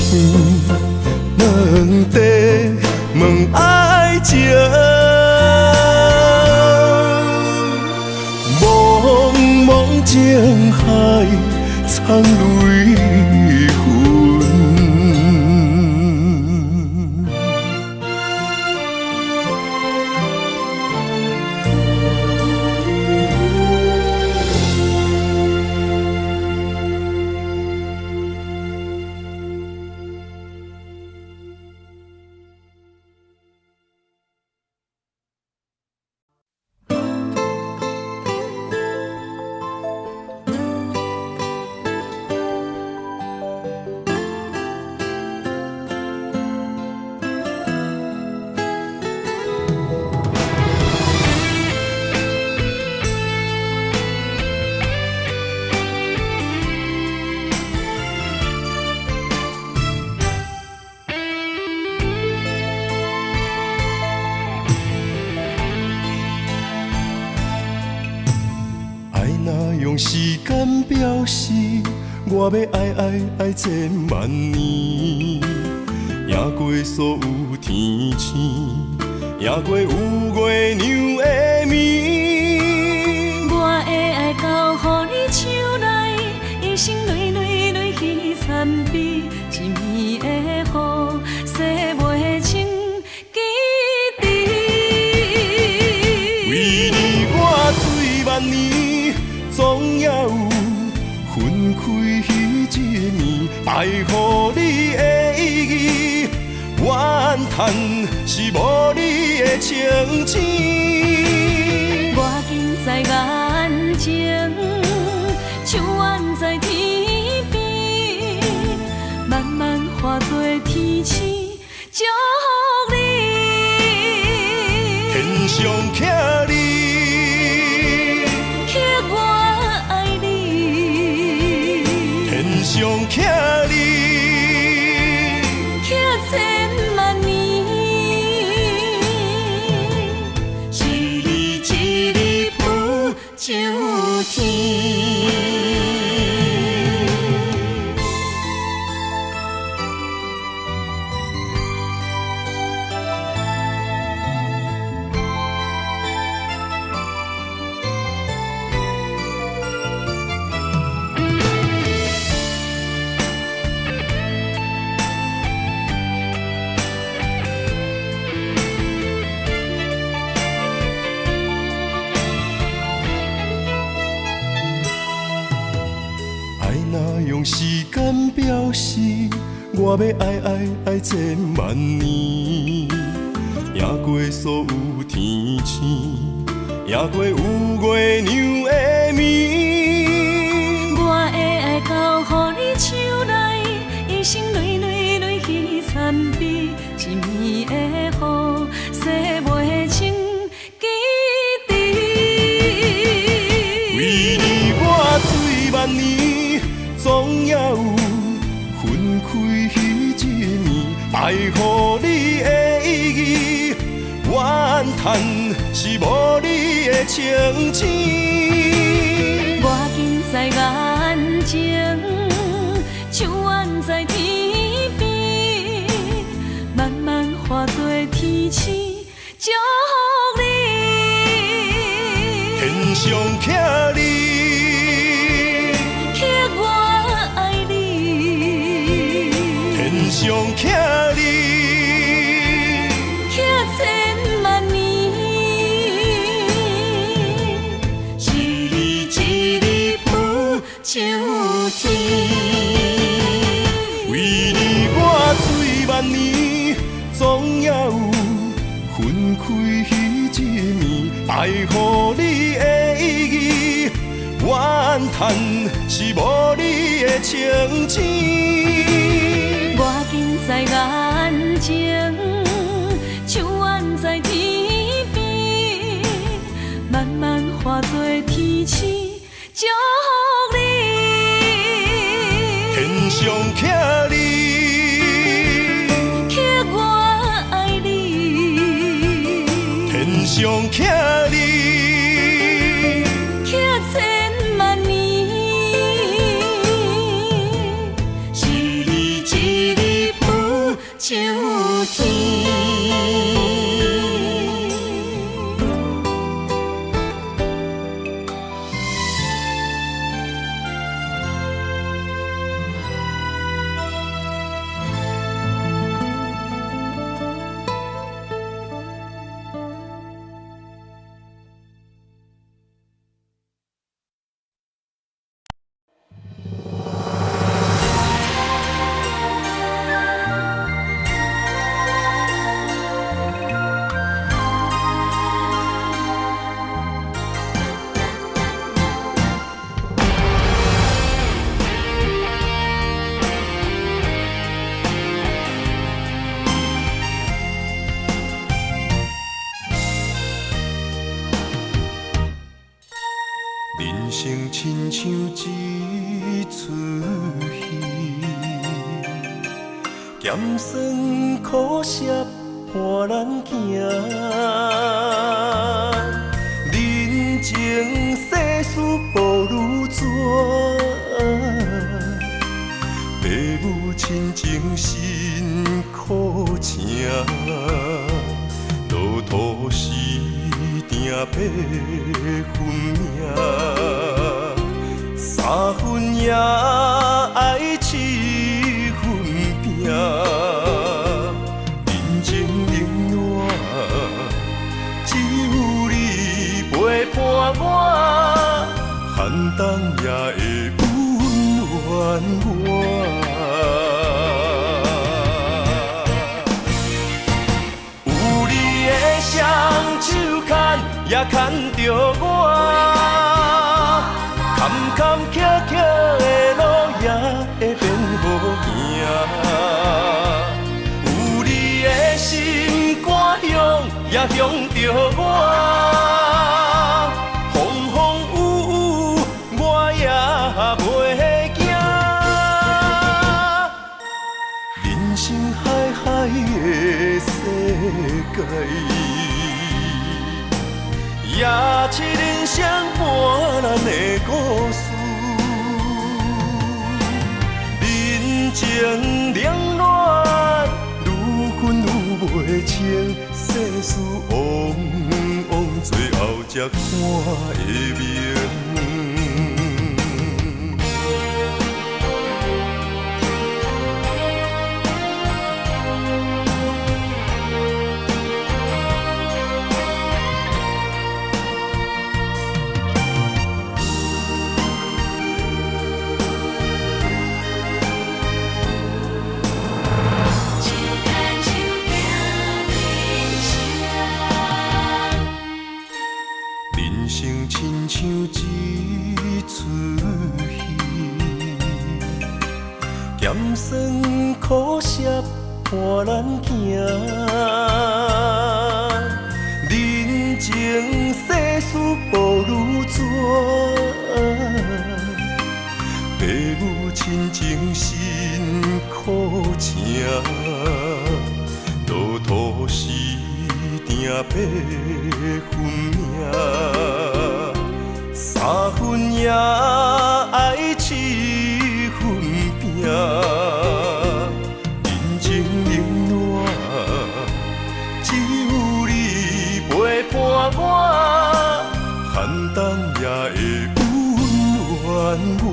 问地问爱情，茫茫情海藏泪痕。用时间表示，我要爱千万年。赢过所有天星，赢过有月娘的面。我的爱交予你手内，一生泪泪泪去参比，一暝的雨，洗袂清记忆。为你我醉万年，总也有分开彼一暝，爱予你的意义，怨叹是无你的情痴。我近在眼前，像远在天边，慢慢化作天星，祝福你。天上徛你，刻我爱你，天上徛你，刻千万年，一日一日不就天。用时间表示，我要爱千万年，赢过所有天星，赢过有月娘的面。我的爱交予你手内，一生泪泪泪去参比，一暝的雨，洗袂清记忆。为你我醉万年，总也有分开彼一暝，爱予你的意义，怨叹是无你的情痴。我近在眼前，像远在天边，慢慢化作天星，祝福你。天上徛你，刻我爱你，天上徛你，刻千万年，一日一日不就天。为你我醉万年，总也有分开彼一暝，爱予你的意义，怨叹是无你的情痴。我近在眼前，像远在天边，慢慢化作天星，祝福你。天上徛你，刻我爱你，天上徛你，刻千万年，一日一日不就天。人生亲像一出戏，咸酸苦涩伴咱行。人情世事无如纸，父母亲情辛苦分也爱七分拼，人情冷暖，只有你陪伴我，寒冬也会温暖我。有你的双手牵，也牵着我。坎坎坷坷的路也会变好行，有你的心肝向也向着我，风风雨雨我也袂惊。人生海海的世界。也是人生半咱的故事，人情冷暖，愈分愈袂清，世事往往最后才看会明。亲像一出戏，咸酸苦涩伴咱行，人情世事无如纸，父母亲情辛苦情，路途是定八分命。三分也爱七分拼，人情冷暖，只有你陪伴我，寒冬也会温暖我。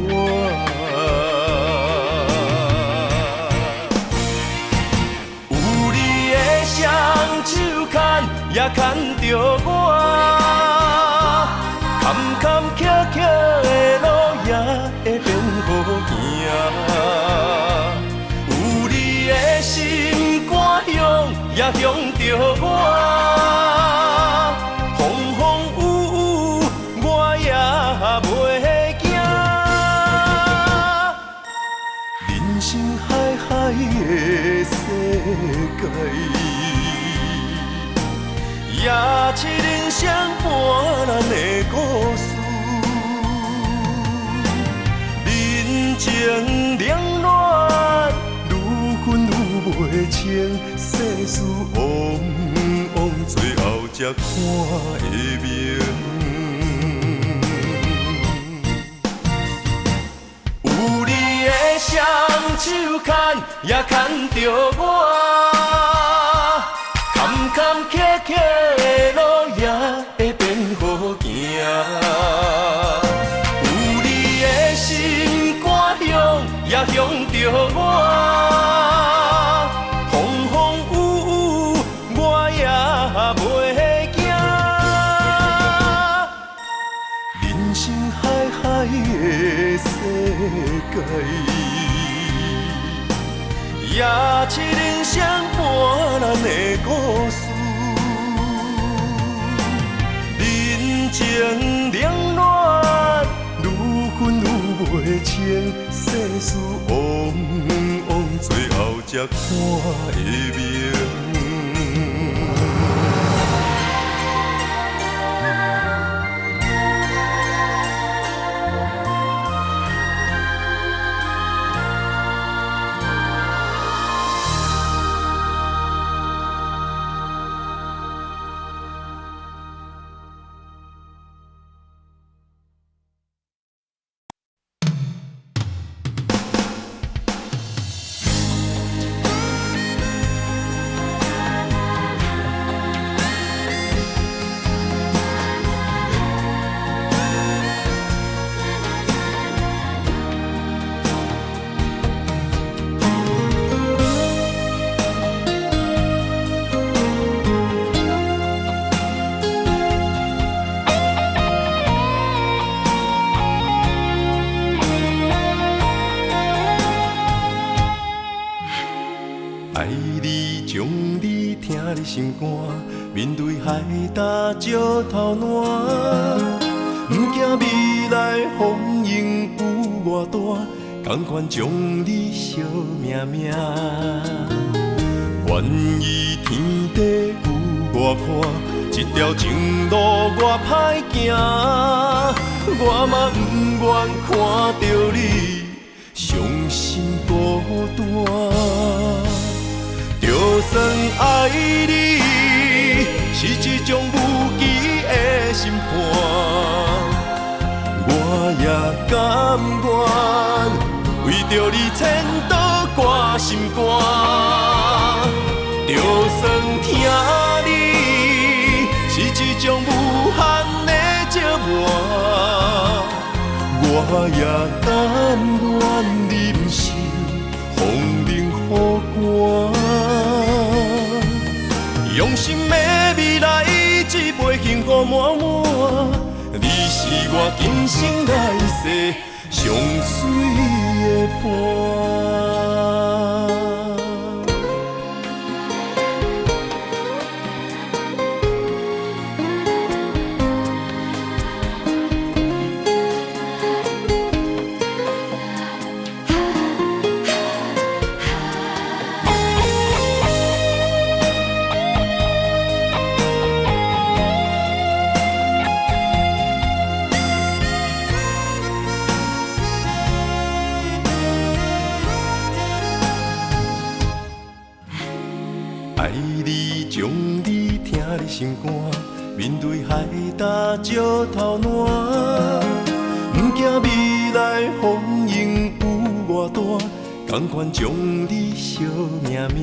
有你的双手牵，也牵着我。坎坎坷坷的路也会变好行，有你的心肝向也向着我，风风雨雨我也袂惊。人生海海的世界。也是人生半咱的故事，人情冷暖，愈分愈袂清，世事往往最后才看会明。有你的双手牵，也牵着我。坎坎坷坷的路也会变好行，有你的心肝向也向着我，风风雨雨我也袂惊。人生海海的世界。也是人生半咱的故事，人情冷暖，愈分愈袂清，世事往往最后才看会明。将你听你心肝，面对海大石头烂，不惊未来风雨有偌大，甘愿将你惜命命。愿意天地有我看，这条情路我歹行，我嘛不愿看到你伤心孤单。就算爱你是一种无期的审判，我也甘愿为着你牵倒挂心肝。就算听你是一种无限的折磨，我也甘愿忍受风冷雨寒。用心的未来，一杯幸福满满。你是我今生来世上水的伴。爱你，将你听你心肝，面对海大石头烂，不惊未来风雨有偌大，甘愿将你惜命命。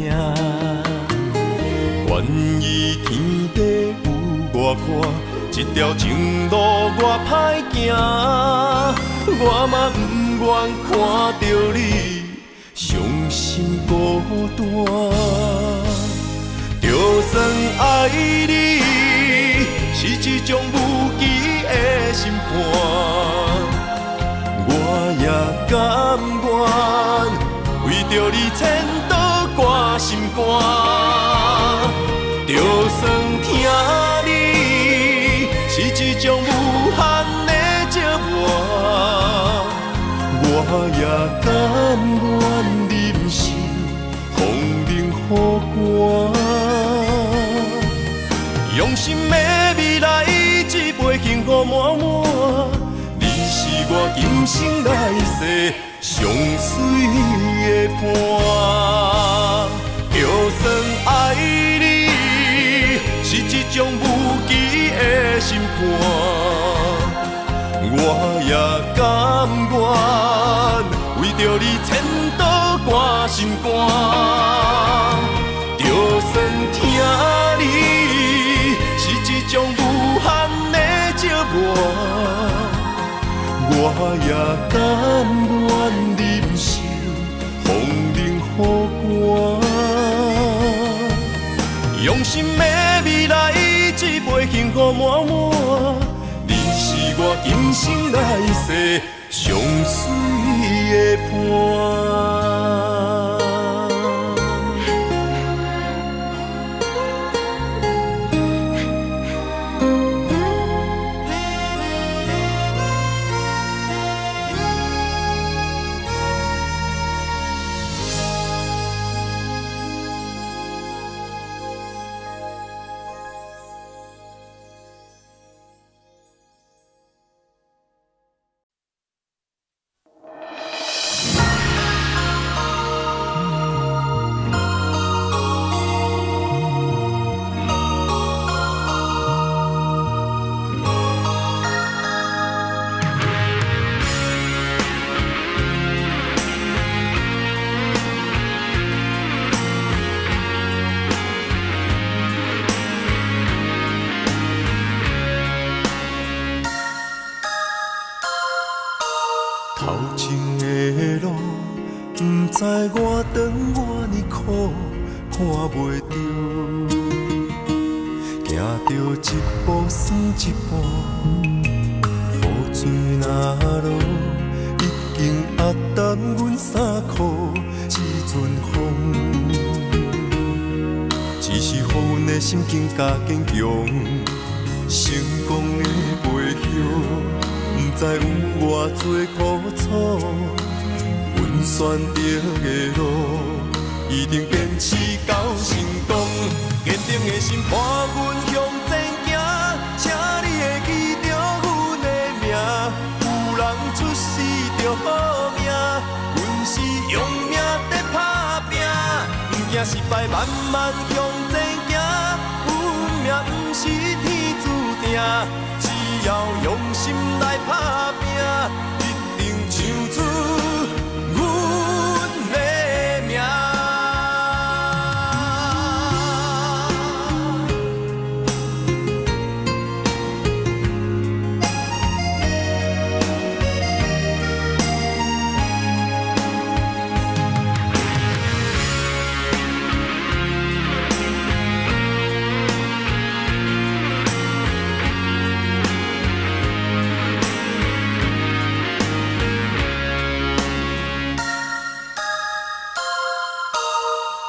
愿意天地有我看，这条情路我歹行，我嘛不愿看到你伤心孤单。就算爱你是一种无期的审判，我也甘愿为着你牵倒挂心肝。就算听你是一种无限的折磨，我也甘愿忍受风冷雨寒。用心的未来，一杯幸福满满。你是我今生来世上水的伴。就算爱你是一种无期的审判，我也甘愿为着你牵倒挂心肝。就算听你是一种无限的折磨，我也甘愿忍受风冷雨寒。用心的未来，一杯幸福满满。你是我今生来世上水的伴。头前的路，不知我长偌呢苦，看袂着，行着一步算一步，雨水若落，已经压淡阮衫裤，一阵风，的心境加坚强。成功的背后，不知有偌多苦楚。阮选择的路，一定坚持到成功。坚定的心伴阮向前行，请你会记着阮的名。有人出世着好命，阮是用命在打拼。不惊失败，慢慢向前行。运命不是天注定，只要用心来打拼，一定唱出阮的名。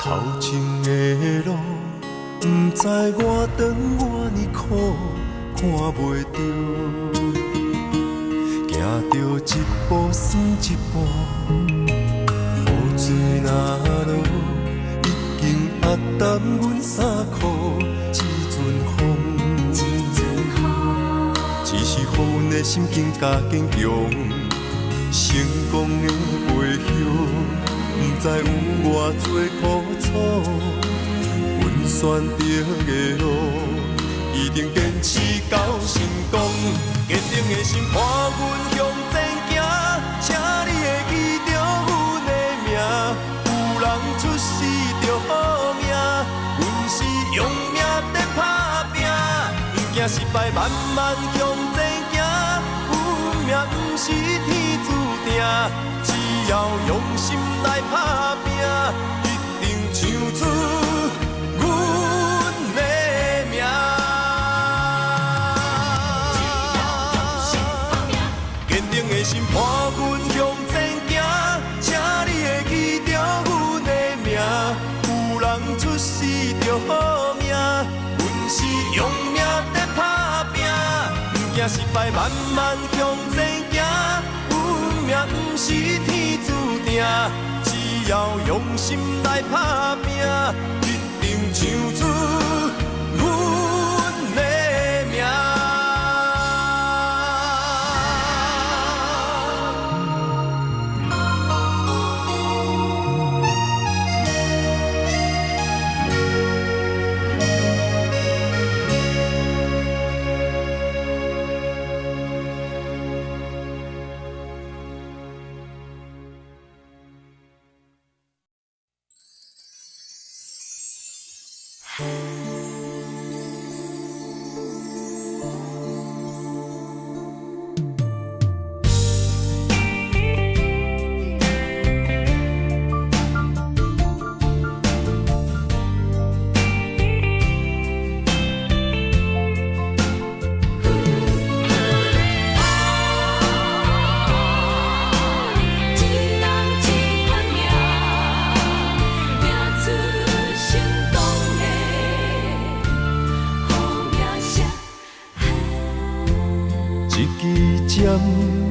头前的路，不知我长偌呢苦，看袂着，行着一步算一步，雨水若落，已经压淡阮衫裤。这阵风，只是予阮的心境加坚强，成功的背后。不知有偌多苦楚，阮选择的路，一定坚持到成功。坚定的心伴阮向前行，请你会记着阮的名。有人出世着好命，阮是用命在打拼。不惊失败，慢慢向前行。运命不是天注定。只要用心来打拼，一定唱出阮的名。坚定的心伴阮向前行，请你会记着阮的名。有人出世着好命，阮是用命在打拼。不惊失败，慢慢向前行。命不是天注定，只要用心来打拼，一定唱出阮的名。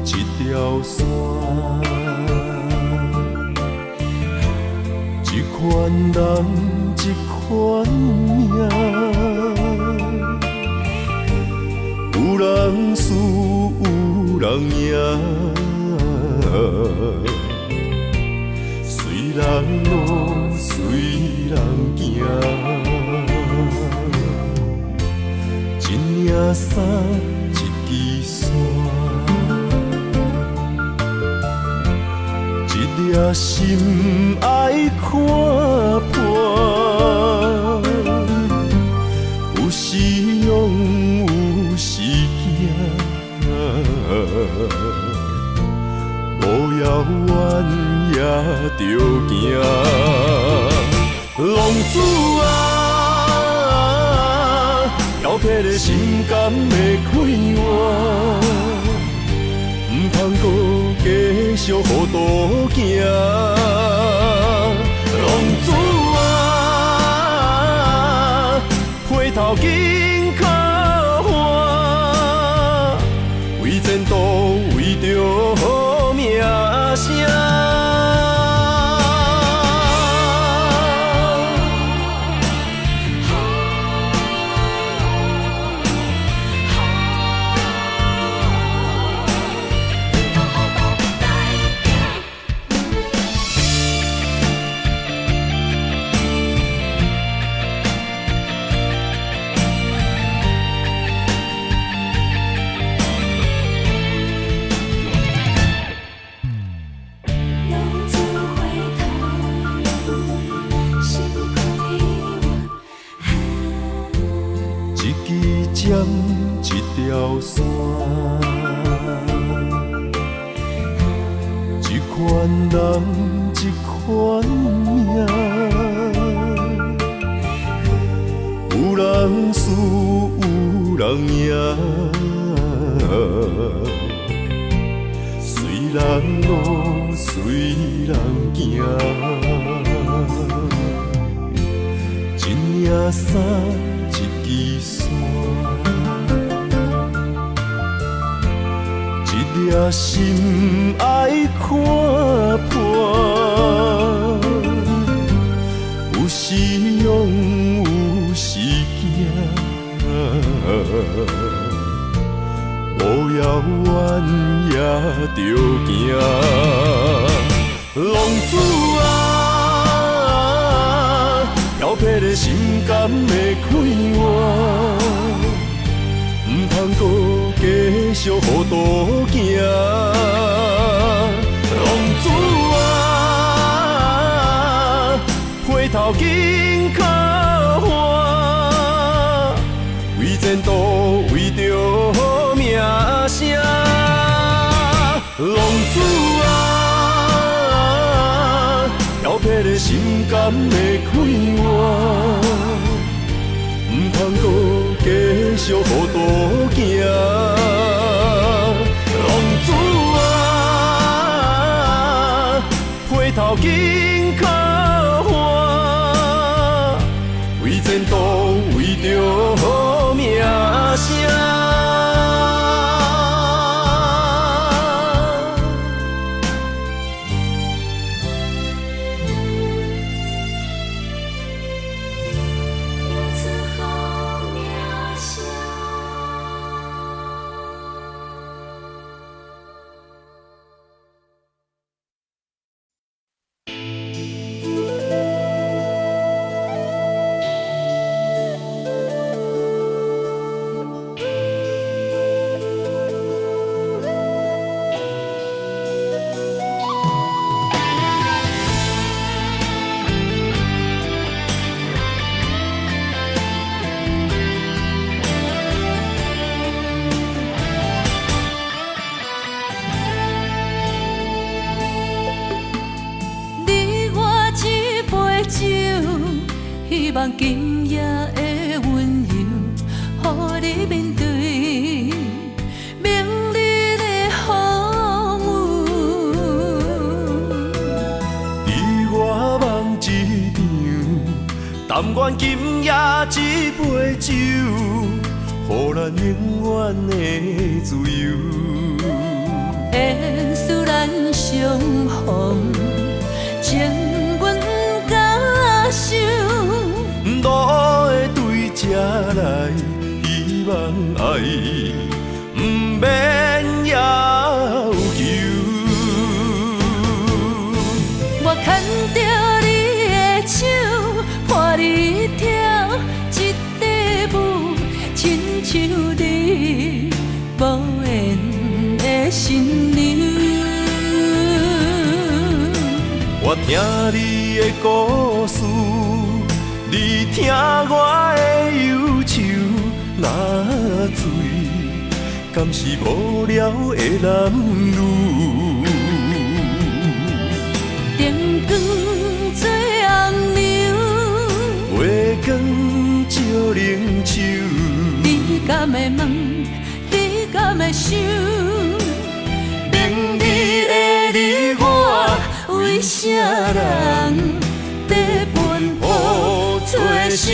一条线，一款人，一款命，有人输，有人赢，随人路，随人行，一领衫，一支线。一颗心爱看破，有时勇，有时惊，无遥远也着行。浪子啊，挑剔的心敢会快活？唔通搁继续予多行，浪子啊，抱头紧靠岸，为前途，为着好名声。一条线，一款人，一款命，有人输，有人赢，随人路，随人行，一领衫，一支线。一颗心爱看破，有时勇，有时惊，路遥远也着行。浪子啊，漂泊的心甘会快活？唔通搁继续糊涂行，浪子啊，回头紧靠岸，为前途，为着好名声。浪子啊，漂泊的心甘会快活？唔通搁继续糊涂行，浪子啊，回头紧靠岸，为前途，为着好名声。希望今夜的温柔，予你面对明日的风雨。你我梦一场，但愿今夜一杯酒，予咱永远的自由。缘使咱相逢，情愿甲受。路会对这来，希望爱不免要求。我牵着你的手，伴你跳一支舞，亲像你无言的新娘。我听你的故事。你听我的忧愁，若醉，敢是无聊的男女？灯光做红娘，月光照冷手。你敢会问？你敢会想？明日的你我，为啥人在奔波？做想。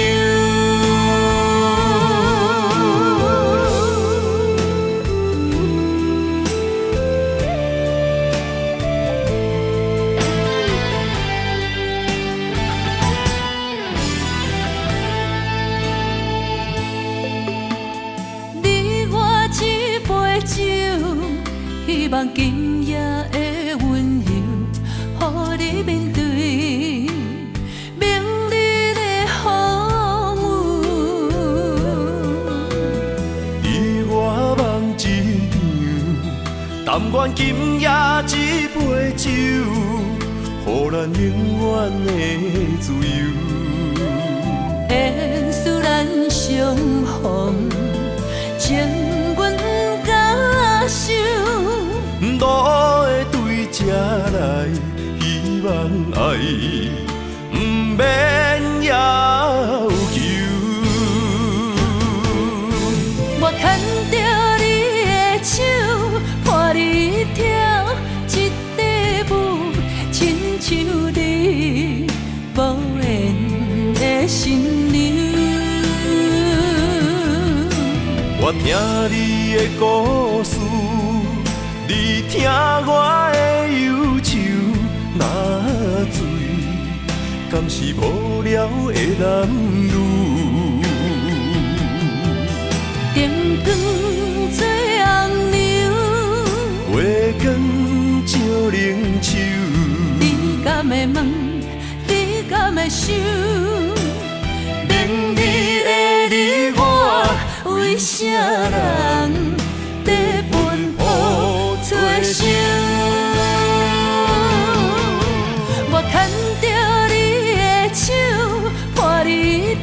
望今夜的温柔，予你面对明日的风雨。你我梦一场，但愿今夜这杯酒，予咱永远的自由。缘使咱相逢，情阮甲受。路会对这来，希望爱不免要求。我牵着你的手，伴你跳一块舞，亲像你无言的新娘。我听你的故事，你听我的忧愁。若醉，敢是无聊的男女？灯光做红娘，月光照冷秋。你敢会问？你敢会想？明日的你我，为啥人在奔波做相？我牵着你的手，伴你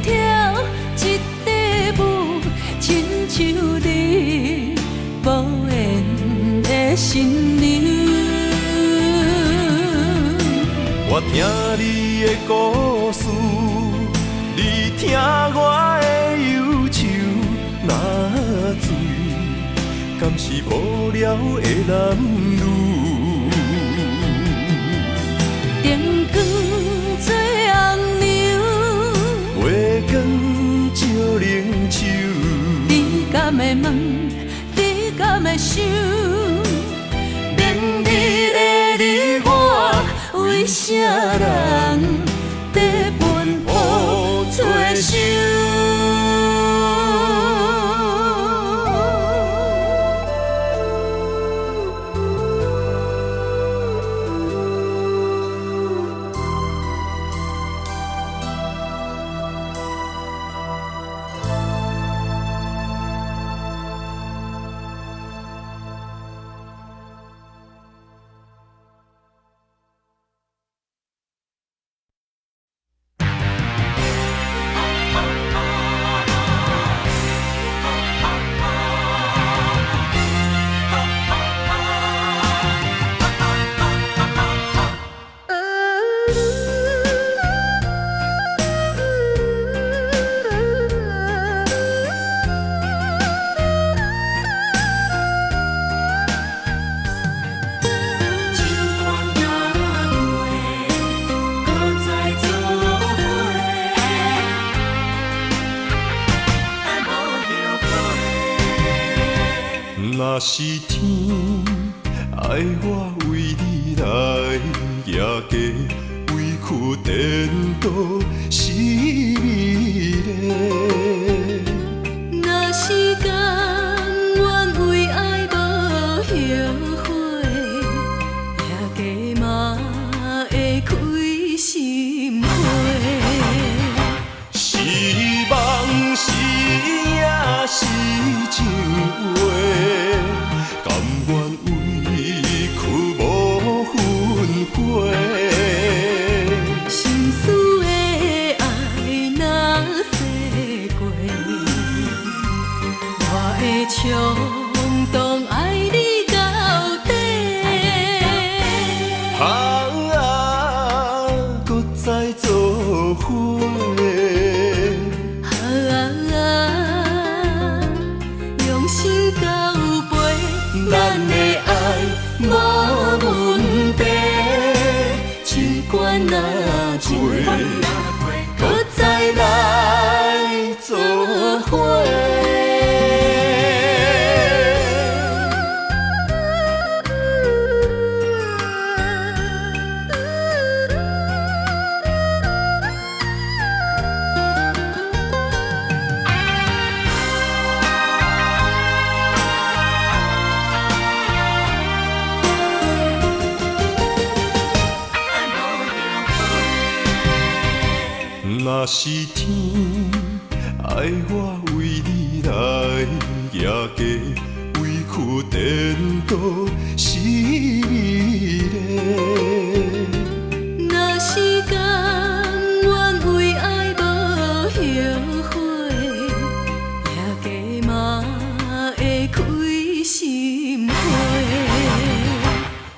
跳一块舞，亲像你无言的新娘。我听你的故事，你听我的忧愁。若醉，敢是无聊的男女？灯光做红娘，月光照冷秋。你敢会问？你敢会想？明日的你我，为啥人在奔波做相？若是天爱我为你来夜嫁，委屈颠倒是美丽。若是甘愿为爱无后悔，夜嫁嘛会开心花。是梦是也是情话，甘愿委屈无分悔。心思的爱若逝过，我会冲动爱你到底。搁再做伙。用心交陪，咱的爱无问题。尽管若醉，搁再来做伙。若是天爱我为你来夜家，委屈颠倒是美丽。若是甘愿为爱无后悔，夜家嘛会开心花。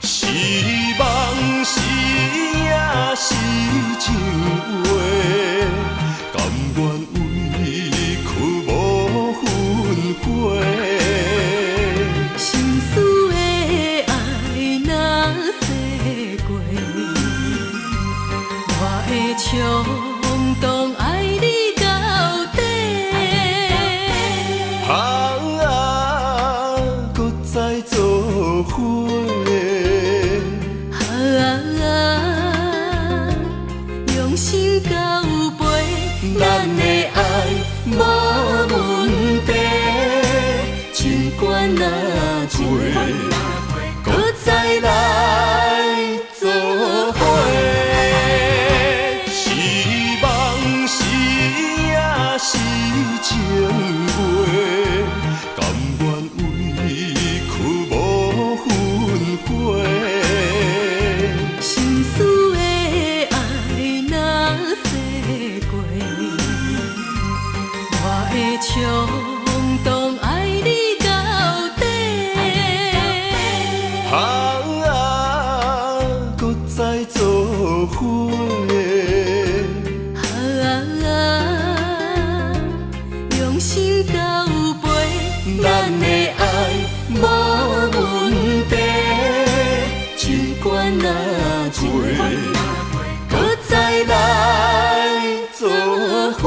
是梦是也是情话，甘愿委屈无分悔。心思的爱若洗过，我会冲动爱你到底。搁再做伙。用心交陪，咱的爱无问题。尽管若醉，搁再来做伙。是梦是也是情话，甘愿委屈无分悔。心思的爱若洗过，我会冲动爱你到底。搁再做伙。用心交陪，咱的爱无问题。尽管若醉，搁再来做伙。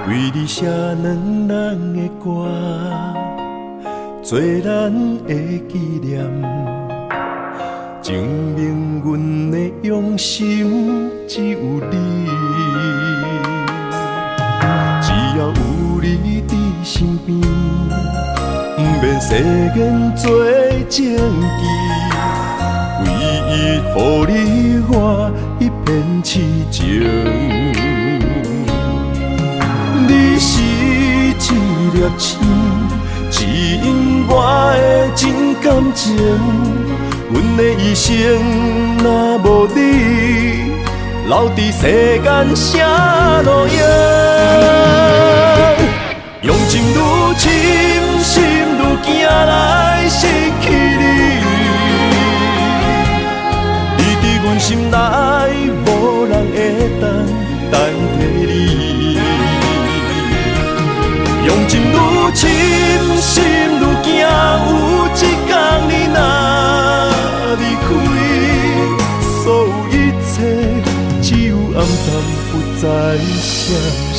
为你写两人的歌，做咱的纪念，证明阮的用心只有你。只要有你伫身边，不免誓言做证据，唯一予你我一片痴情。你是一粒星，指引我的真感情。阮的一生若无你，留伫世间啥路用？用情愈深，心愈惊来失去你。你伫阮心内，无人会代替你。用情愈深，心愈惊，有一天你若离开，所有一切只有暗淡，不再相信。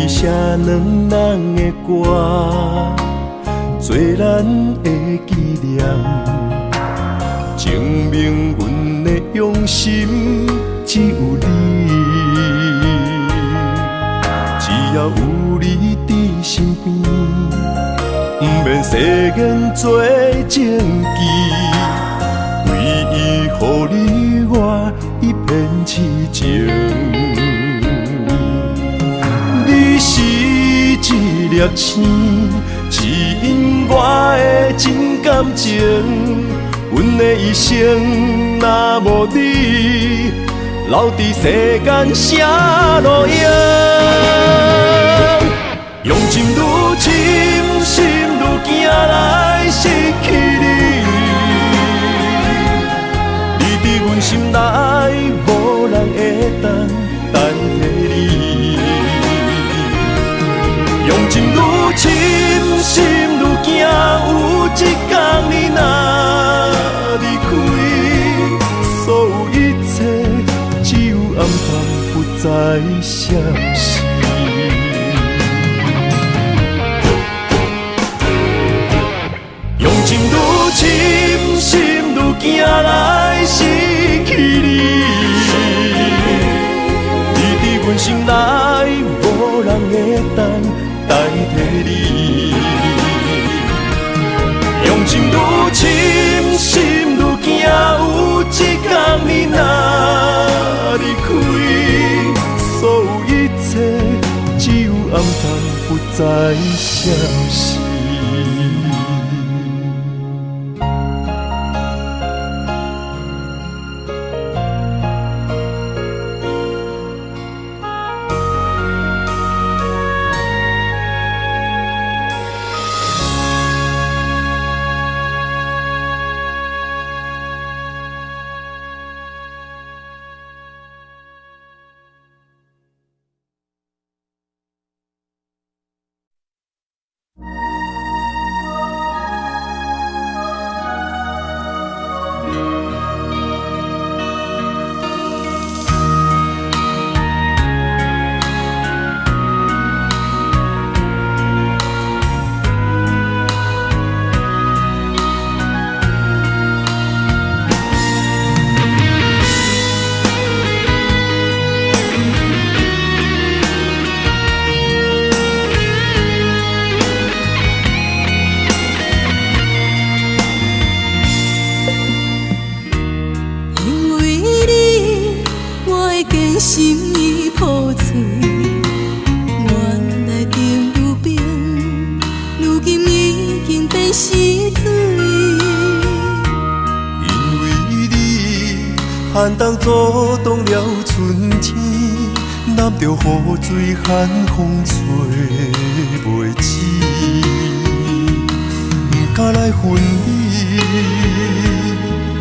写两人的歌，做咱的纪念，证明阮的用心只有你，只要有你伫身边，不免誓言做证据，唯一予你我一片痴情。你是一粒星，指引我的真感情。阮的一生若无你，留伫世间写路影。用情愈深，心愈惊来失去你。你伫阮心内，无人会当代替你。用情愈深，心愈惊，有一天你若离开，所有一切只有暗淡，不再消息。用情愈深，心愈惊来失去你。你伫阮心内，无人会当代替你。用情愈深，心愈惊，有一天你若离开，所有一切只有暗淡，不再消息。心已破碎，原来情愈变，如今已经变死水。因为你寒冬阻挡了春天，揽着雨水寒风吹袂起，不敢来分你，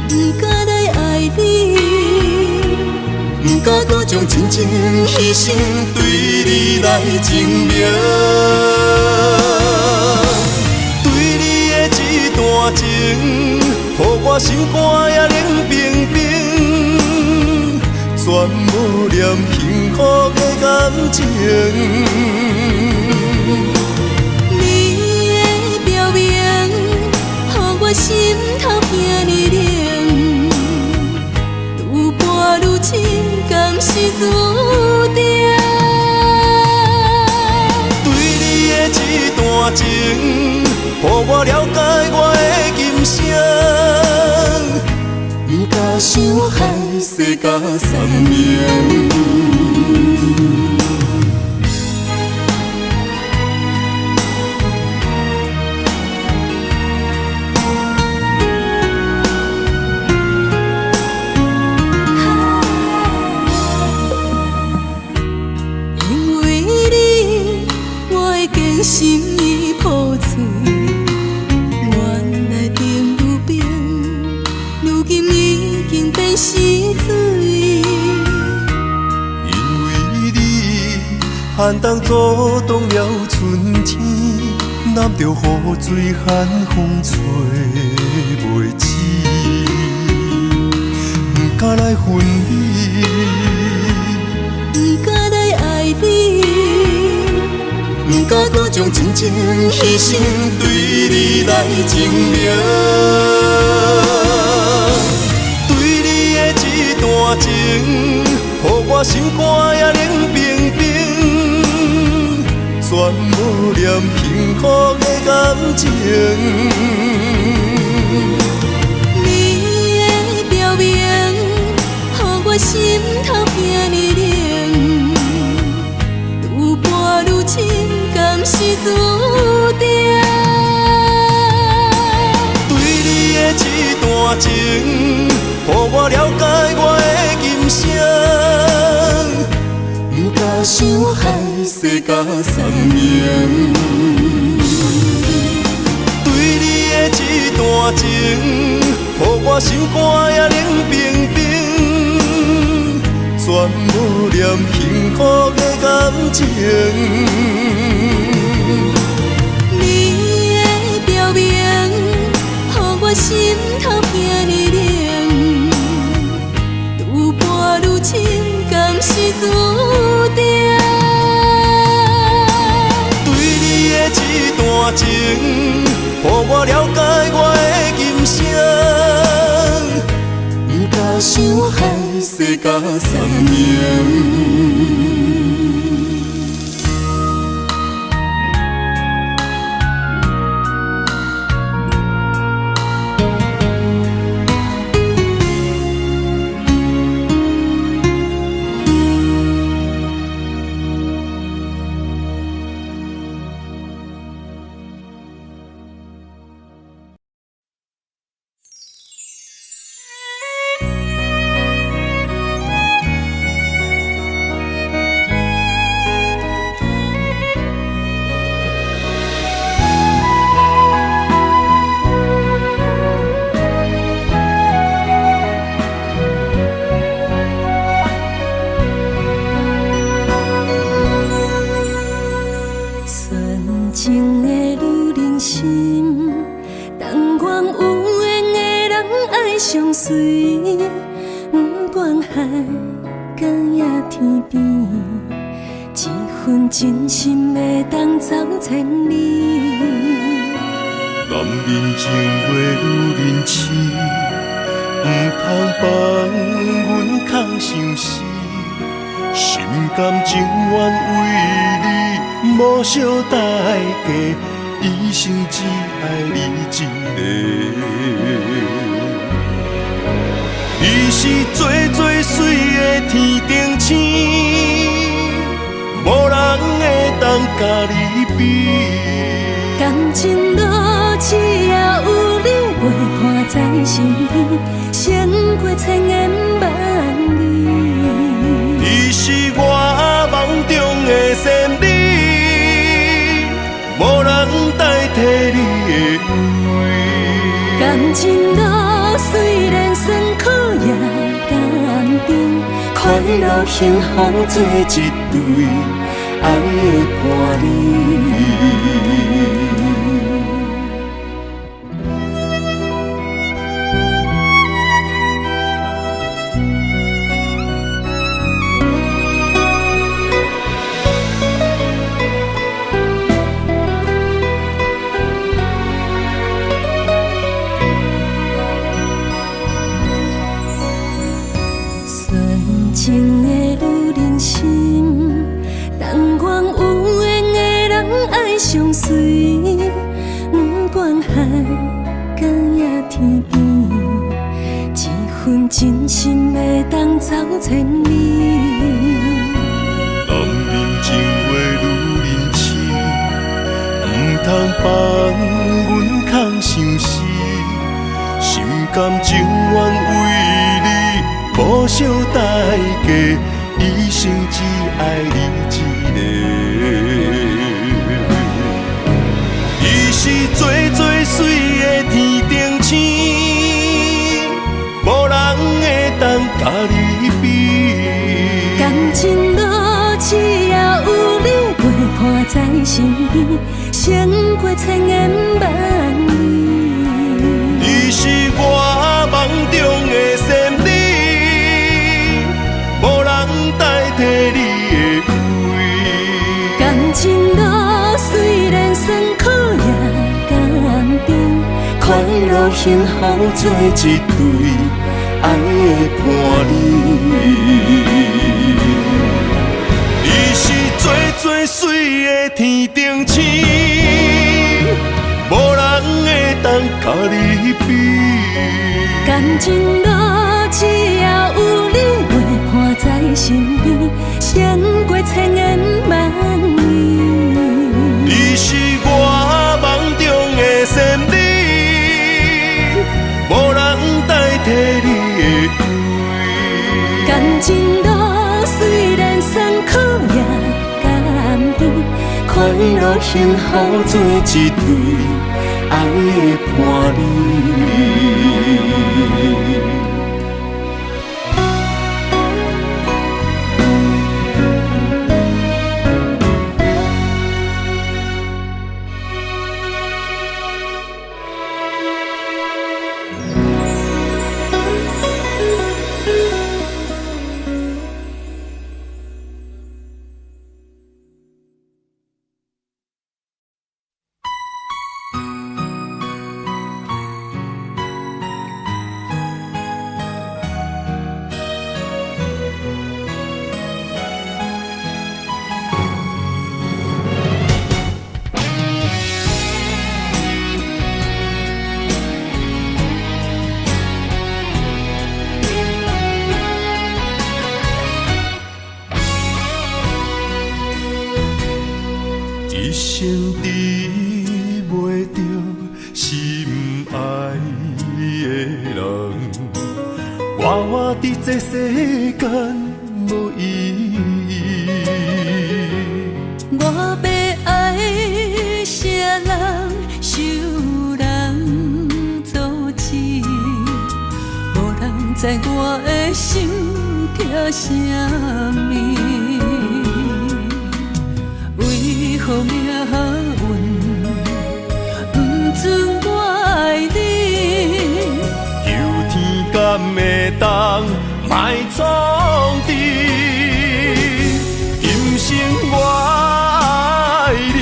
不敢来爱你。不敢搁将真情牺牲，对你来证明。对你的这段情，予我心肝也冷冰冰，全无念幸福的感情。你的表明，予我心头疼你冷，愈伴愈深。敢是注定？对你的这段情，予我了解我的今生，不敢伤害世间三命。心已破碎，原来情愈变，如今已经变死水。因为你寒冬阻挡了春天，揽着雨水寒风吹袂起，不敢来分你，不敢来爱你。不敢搁将真情牺牲，对你来证明。对你的这段情，我心肝也冷冰冰，全无念幸福的感情。你的表明，予我心头遐呢冷，愈伴愈深，敢是注定？对你的这段情，予我了解我的今生，不敢想害世甲三命。对你的这段情，予我心肝也冷冰冰，全无念幸福的感情。你的表明，予我心头遐呢冷，愈伴愈深，敢是注定？对你的这段情，予我了解我的今生，不敢想害世甲三命。相随，不管海角也天边，一份真心会当走千里。男人情话女人痴，不通放阮空相思，心甘情愿为你无小代价，一生只爱你一个。伊是最最水的天顶星，无人会当甲你比。感情路只要有你陪伴在身边，胜过千言万语。伊是我梦中的仙女，无人代替你的美。感情路虽然酸苦也甘甜，快乐幸福做一对，爱的伴侣。情的女人心，但愿有缘的人爱相随，不管海角也天边，一份真心会当走千里。男人情话女人痴，不通放阮空相思，心甘情愿为你。无小代价，一生只爱你一个。伊是最最水的天顶星，无人会当甲你比。感情路只要有你陪伴在身边，胜过千言万语。伊是我梦中的仙女。代替你的美，感情路虽然酸苦也甘甜，快乐幸福做一对，爱的伴侣。做水的天顶星，无人会当甲你比。感情路只要有你陪伴在身边，胜过千言万语。你是我梦中的仙女，无人代替你的位。感情路虽然酸苦也甘甜，快乐幸福做一对爱的伴侣。一生治袂着心爱的人，活活伫这世间无意义。我要爱啥人，受人阻止，无人知我的心痛啥物。为何命运不准我爱你？求天敢会当莫创治，今生我爱你，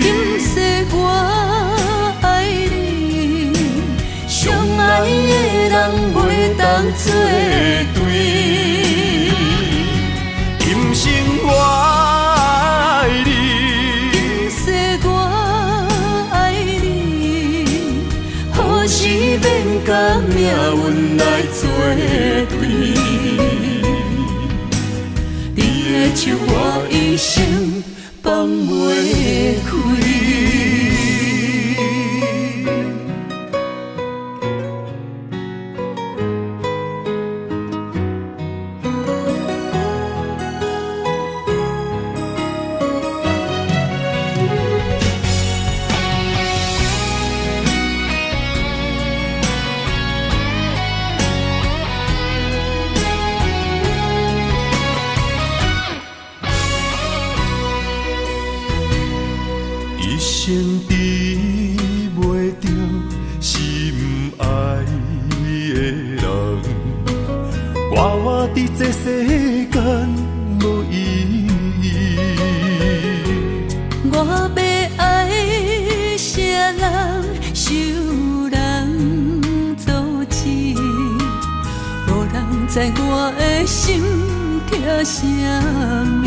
今世我爱你，相爱的人袂当作对。今生我免甲命运来作对，你的手我一生放袂开。一生治袂着心爱的人，活活伫这世间无意义。我要爱啥人，受人阻止，无人知我的心痛啥物。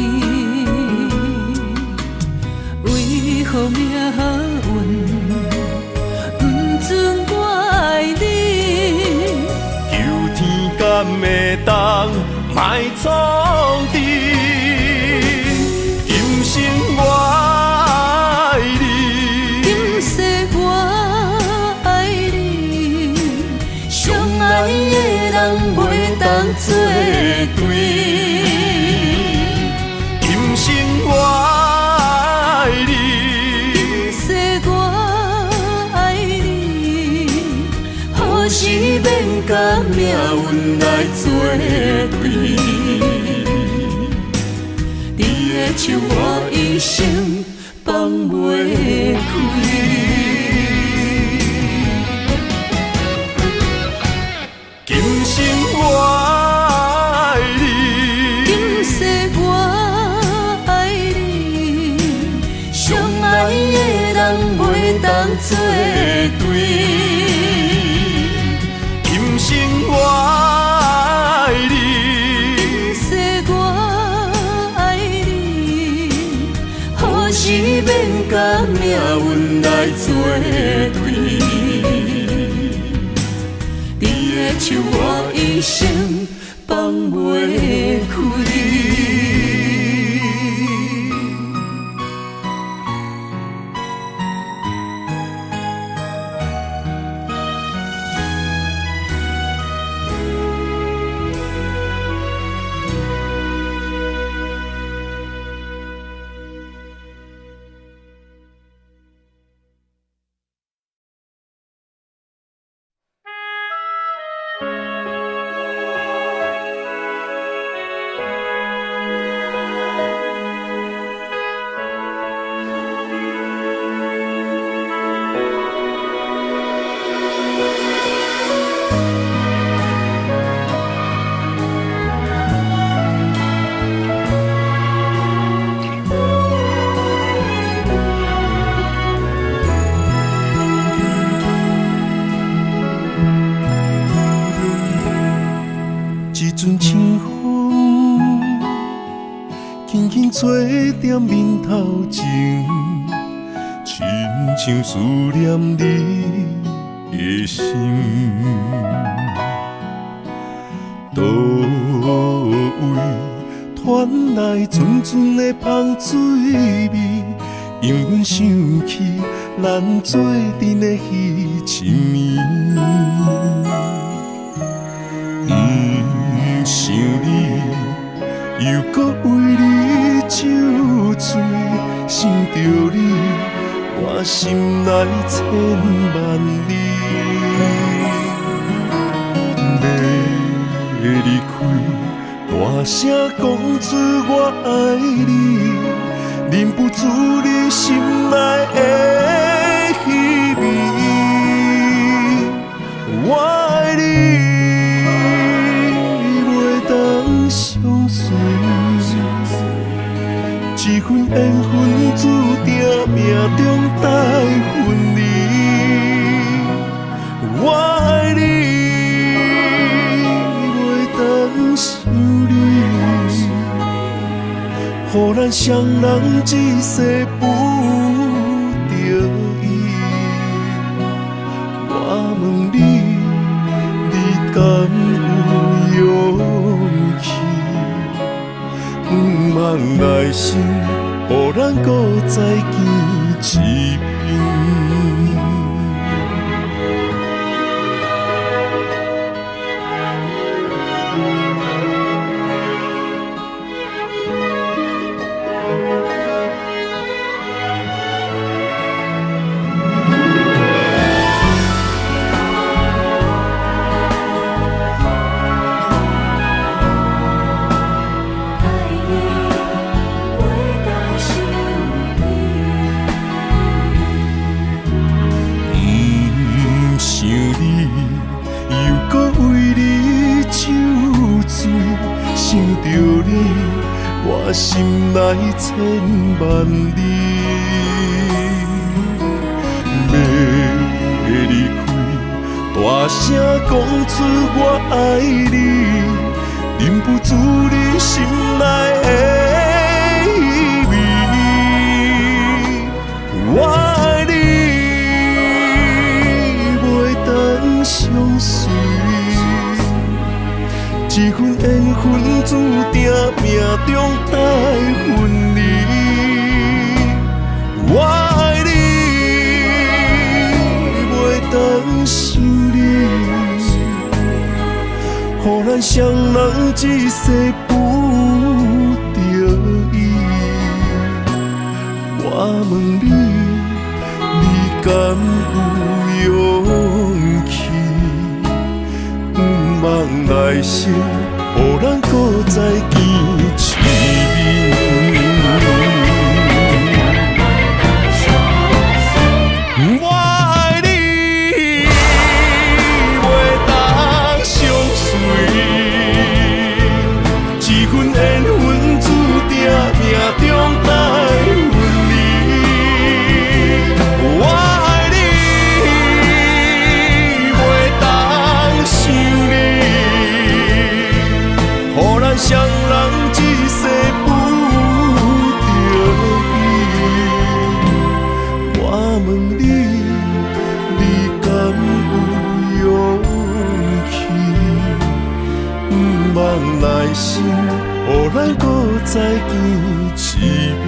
为何命运不准我爱你？求天敢会当莫创治，今生我爱你，今世我爱你，相爱的人袂当作对。今生我是免甲命运来作对，你的手我一生放袂开。今生我爱你，今世我爱你，相爱的人袂当作对。今生我爱你，今世我爱你，来作对。你的手我一生放袂开。做在面头前，亲像思念你的心。倒位传来阵阵的香水味，因阮想起咱做阵的彼一暝。不想你，又搁为你酒醉，想着你，我心内千万里。要离开，大声讲出我爱你，忍不住你心内的虚味。我爱你，袂当相随。一份缘分注定命中带分离。我爱你，袂当想你，予咱双人一世不得已。我问你，你敢有勇气？不茫来生，予咱搁再见一面。想着你，我心内千万里。要离开，大声讲出我爱你，忍不住你心内的意味。我爱你，袂当相随。一份缘分注定命中带分离。我爱你，袂当想你，予咱双人一世不得已。我问你，你敢有勇气？不茫来生，予咱搁再见一面。我爱你，袂当相随，一份缘分注定命中带分离。我爱你，袂当想你，予咱双人人来信，予咱搁再见一面。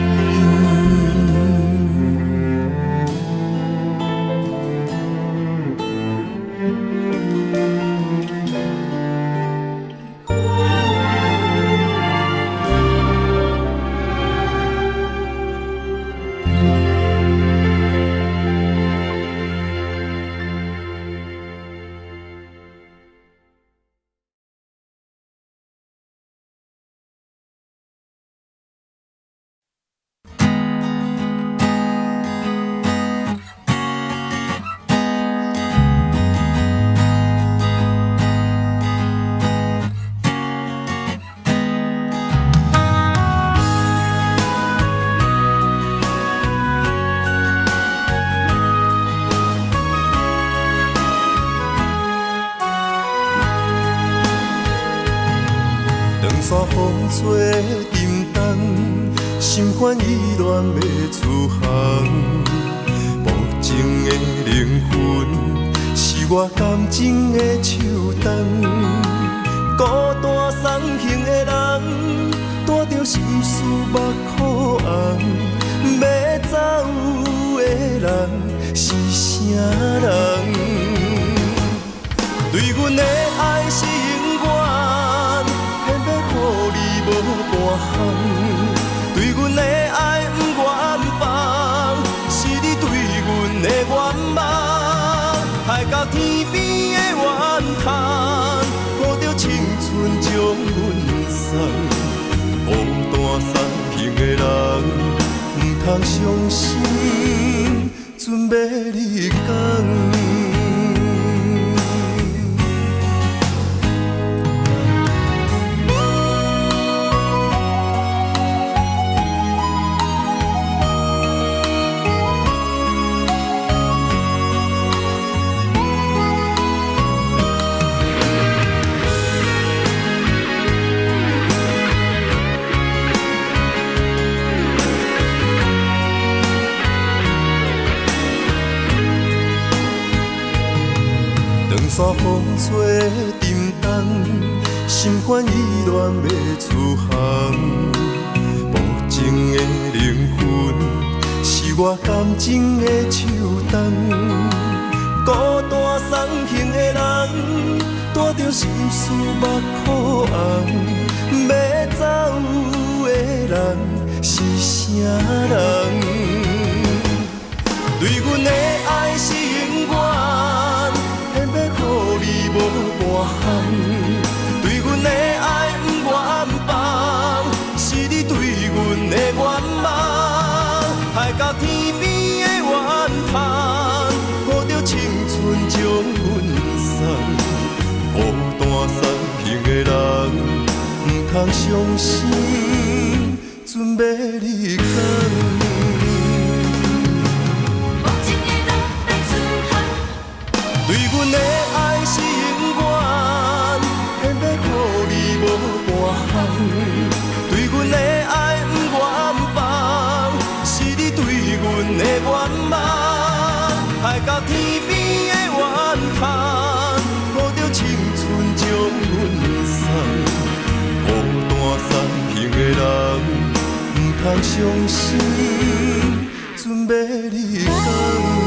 山风吹沉重，心烦意乱要出航。无情的灵魂，是我感情的树洞。孤单送行的人，带着心事目眶红。要走的人是啥人？对阮的爱是永远。偏要予你无半项，对阮的爱不愿放，是你对阮的愿望。海到天边的怨叹，抱着青春将阮送。孤单送行的人，不通伤心，准要你讲。山风吹沉重，心烦意乱要出航。无情的灵魂，是我感情的树洞。孤单送行的人，带着心事目眶红。要走的人是啥人？对阮的爱是永远。偏要予你无半项，对阮的爱不愿放，是你对阮的愿望。海到天边的怨叹，抱着青春将阮送。孤单送行的人，不通伤心，准要你讲。对阮的爱是永远，偏要予你无半项。对阮的爱不愿放，是你对阮的愿望。海到天边的怨叹，抱着青春将阮送。孤单送行的人，不通伤心，准要你讲。